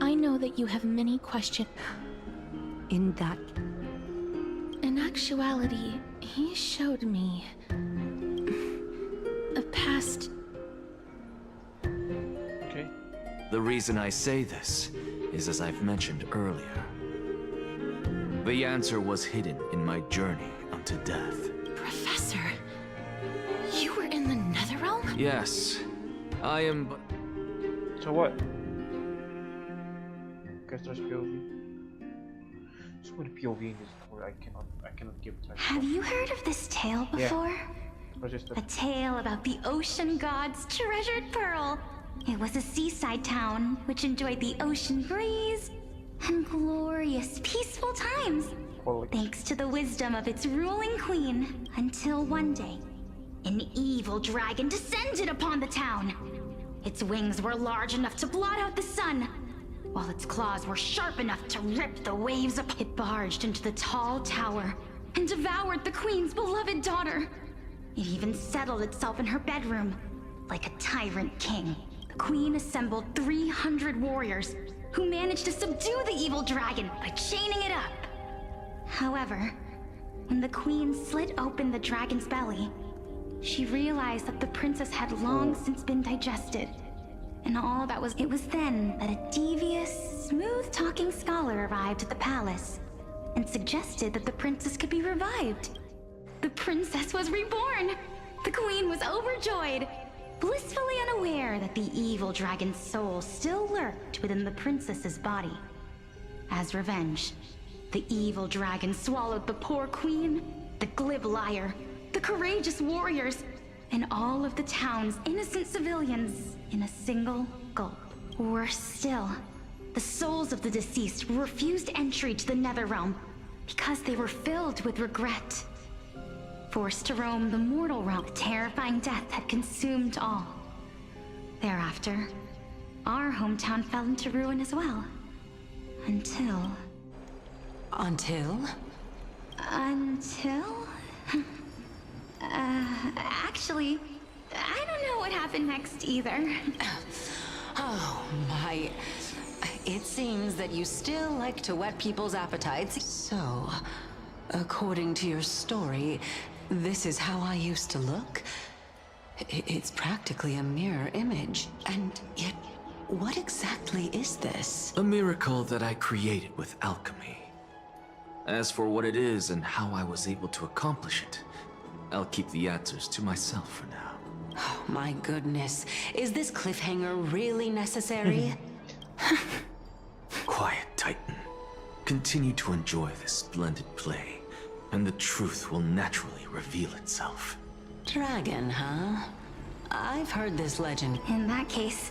E: I know that you have many questions.
P: In
E: actuality, he showed me a past.
A: Okay.
B: The reason I say this is as I've mentioned earlier. The answer was hidden in my journey unto death.
E: Professor, you were in the Netherrealm?
B: Yes, I am.
A: So what? Guess there's POV. So many POV in this story. I cannot give it.
J: Have you heard of this tale before?
A: Yeah.
J: A tale about the ocean god's treasured pearl. It was a seaside town which enjoyed the ocean breeze and glorious, peaceful times, thanks to the wisdom of its ruling queen, until one day, an evil dragon descended upon the town. Its wings were large enough to blot out the sun, while its claws were sharp enough to rip the waves up. It barged into the tall tower and devoured the queen's beloved daughter. It even settled itself in her bedroom, like a tyrant king. The queen assembled 300 warriors who managed to subdue the evil dragon by chaining it up. However, when the queen slit open the dragon's belly, she realized that the princess had long since been digested. And all that was, it was then that a devious, smooth-talking scholar arrived at the palace and suggested that the princess could be revived. The princess was reborn! The queen was overjoyed, blissfully unaware that the evil dragon's soul still lurked within the princess's body. As revenge, the evil dragon swallowed the poor queen, the glib liar, the courageous warriors, and all of the town's innocent civilians in a single gulp. Worse still, the souls of the deceased refused entry to the Netherrealm because they were filled with regret. Forced to roam the mortal realm, terrifying death had consumed all. Thereafter, our hometown fell into ruin as well. Until...
L: Until?
J: Actually, I don't know what happened next either.
L: Oh my... It seems that you still like to whet people's appetites. So, according to your story, this is how I used to look? It's practically a mirror image. And yet, what exactly is this?
B: A miracle that I created with alchemy. As for what it is and how I was able to accomplish it, I'll keep the answers to myself for now.
L: Oh my goodness. Is this cliffhanger really necessary?
B: Quiet, Titan. Continue to enjoy this splendid play, and the truth will naturally reveal itself.
L: Dragon, huh? I've heard this legend.
J: In that case,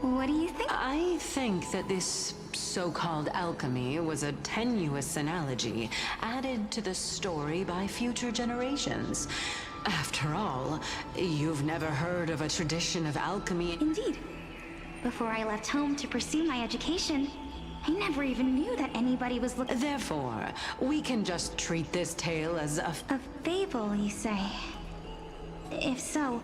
J: what do you think?
L: I think that this so-called alchemy was a tenuous analogy added to the story by future generations. After all, you've never heard of a tradition of alchemy.
J: Indeed. Before I left home to pursue my education, I never even knew that anybody was looking.
L: Therefore, we can just treat this tale as a
J: fable, you say? If so,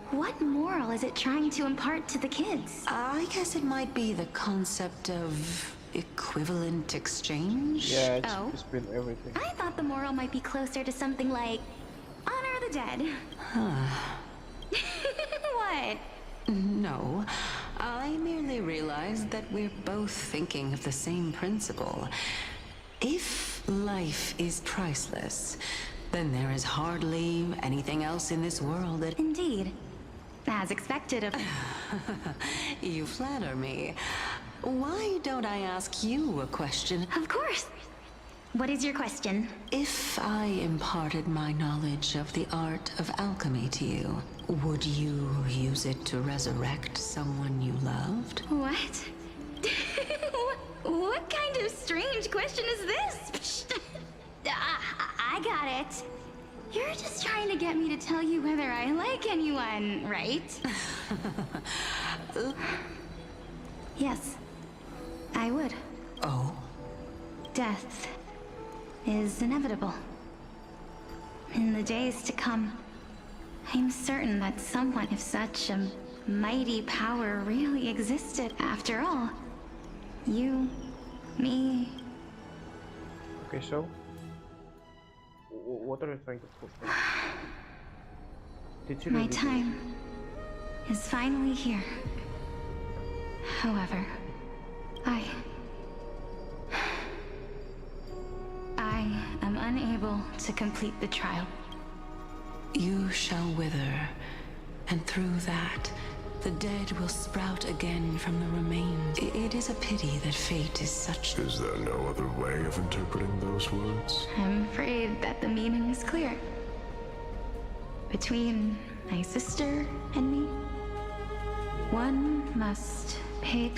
J: what moral is it trying to impart to the kids?
L: I guess it might be the concept of equivalent exchange?
A: Yeah, it's been everything.
J: I thought the moral might be closer to something like honor the dead.
L: Huh.
J: What?
L: No, I merely realized that we're both thinking of the same principle. If life is priceless, then there is hardly anything else in this world that...
J: Indeed. As expected of...
L: You flatter me. Why don't I ask you a question?
J: Of course. What is your question?
L: If I imparted my knowledge of the art of alchemy to you, would you use it to resurrect someone you loved?
J: What? What kind of strange question is this? I got it. You're just trying to get me to tell you whether I like anyone, right? Yes, I would.
L: Oh?
J: Death is inevitable. In the days to come, I'm certain that someone of such a mighty power really existed after all. You, me.
A: Okay, so what are you trying to push? Did you
J: My
A: really do
J: time is finally here. However, I am unable to complete the trial.
L: You shall wither, and through that, the dead will sprout again from the remains. It is a pity that fate is such.
C: Is there no other way of interpreting those words?
J: I'm afraid that the meaning is clear. Between my sister and me, one must pay.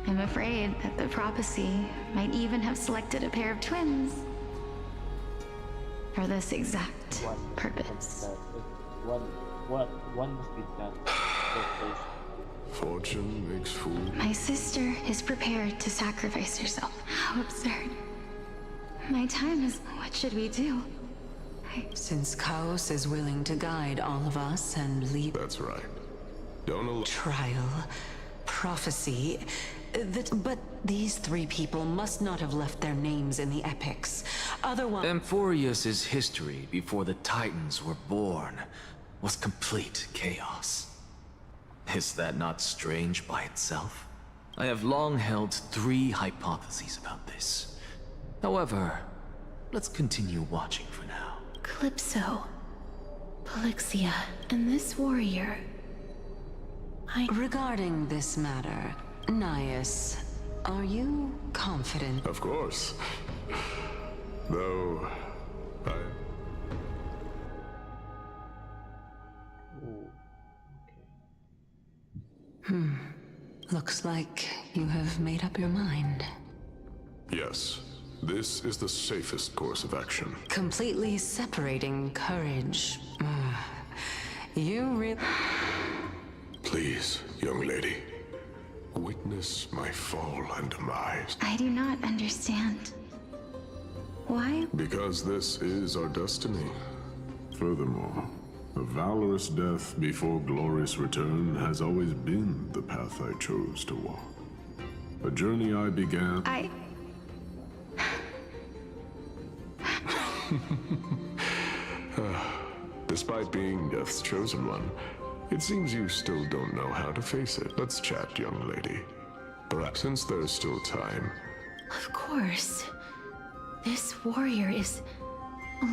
J: I'm afraid that the prophecy might even have selected a pair of twins for this exact purpose.
A: One must be done.
C: Fortune makes fools.
J: My sister is prepared to sacrifice herself. How absurd. My time is... What should we do?
L: Since Chaos is willing to guide all of us and lead...
C: That's right. Don't allow...
L: Trial, prophecy... But these three people must not have left their names in the epics. Otherwise...
B: Amphorius's history before the Titans were born was complete chaos. Is that not strange by itself? I have long held 3 hypotheses about this. However, let's continue watching for now.
E: Calypso, Polixia, and this warrior...
L: Regarding this matter, Nias, are you confident?
C: Of course. Though,
L: Looks like you have made up your mind.
C: Yes, this is the safest course of action.
L: Completely separating courage. You really...
C: Please, young lady, witness my fall and demise.
J: I do not understand. Why?
C: Because this is our destiny. Furthermore, a valorous death before glorious return has always been the path I chose to walk. A journey I began... Despite being Death's chosen one, it seems you still don't know how to face it. Let's chat, young lady. Perhaps since there's still time.
E: Of course. This warrior is...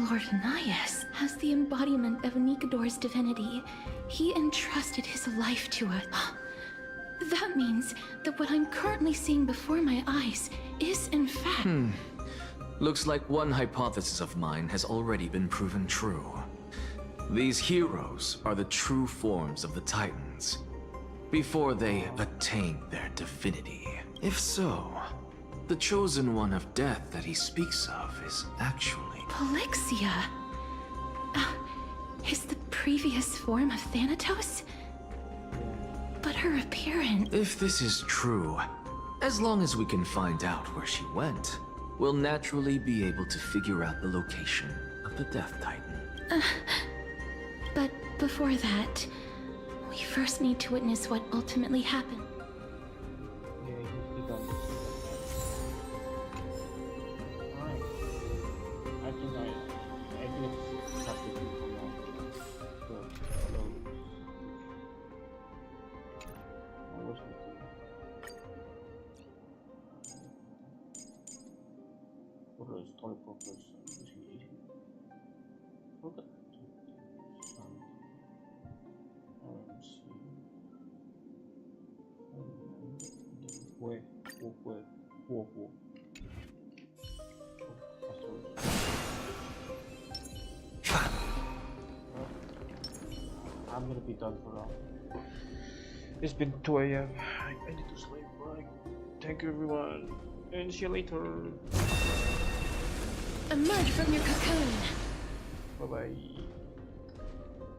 E: Lord Nias, as the embodiment of Nikador's divinity. He entrusted his life to us. That means that what I'm currently seeing before my eyes is in fact...
B: Looks like one hypothesis of mine has already been proven true. These heroes are the true forms of the Titans, before they attain their divinity. If so, the chosen one of death that he speaks of is actually...
E: Polixia? Is the previous form of Thanatos? But her appearance...
B: If this is true, as long as we can find out where she went, we'll naturally be able to figure out the location of the Death Titan.
E: But before that, we first need to witness what ultimately happened.
A: I'm gonna be done for now. It's been 2 AM. I need to sleep. Right. Thank you everyone, and see you later.
E: Emerge from your cocoon.
A: Bye bye.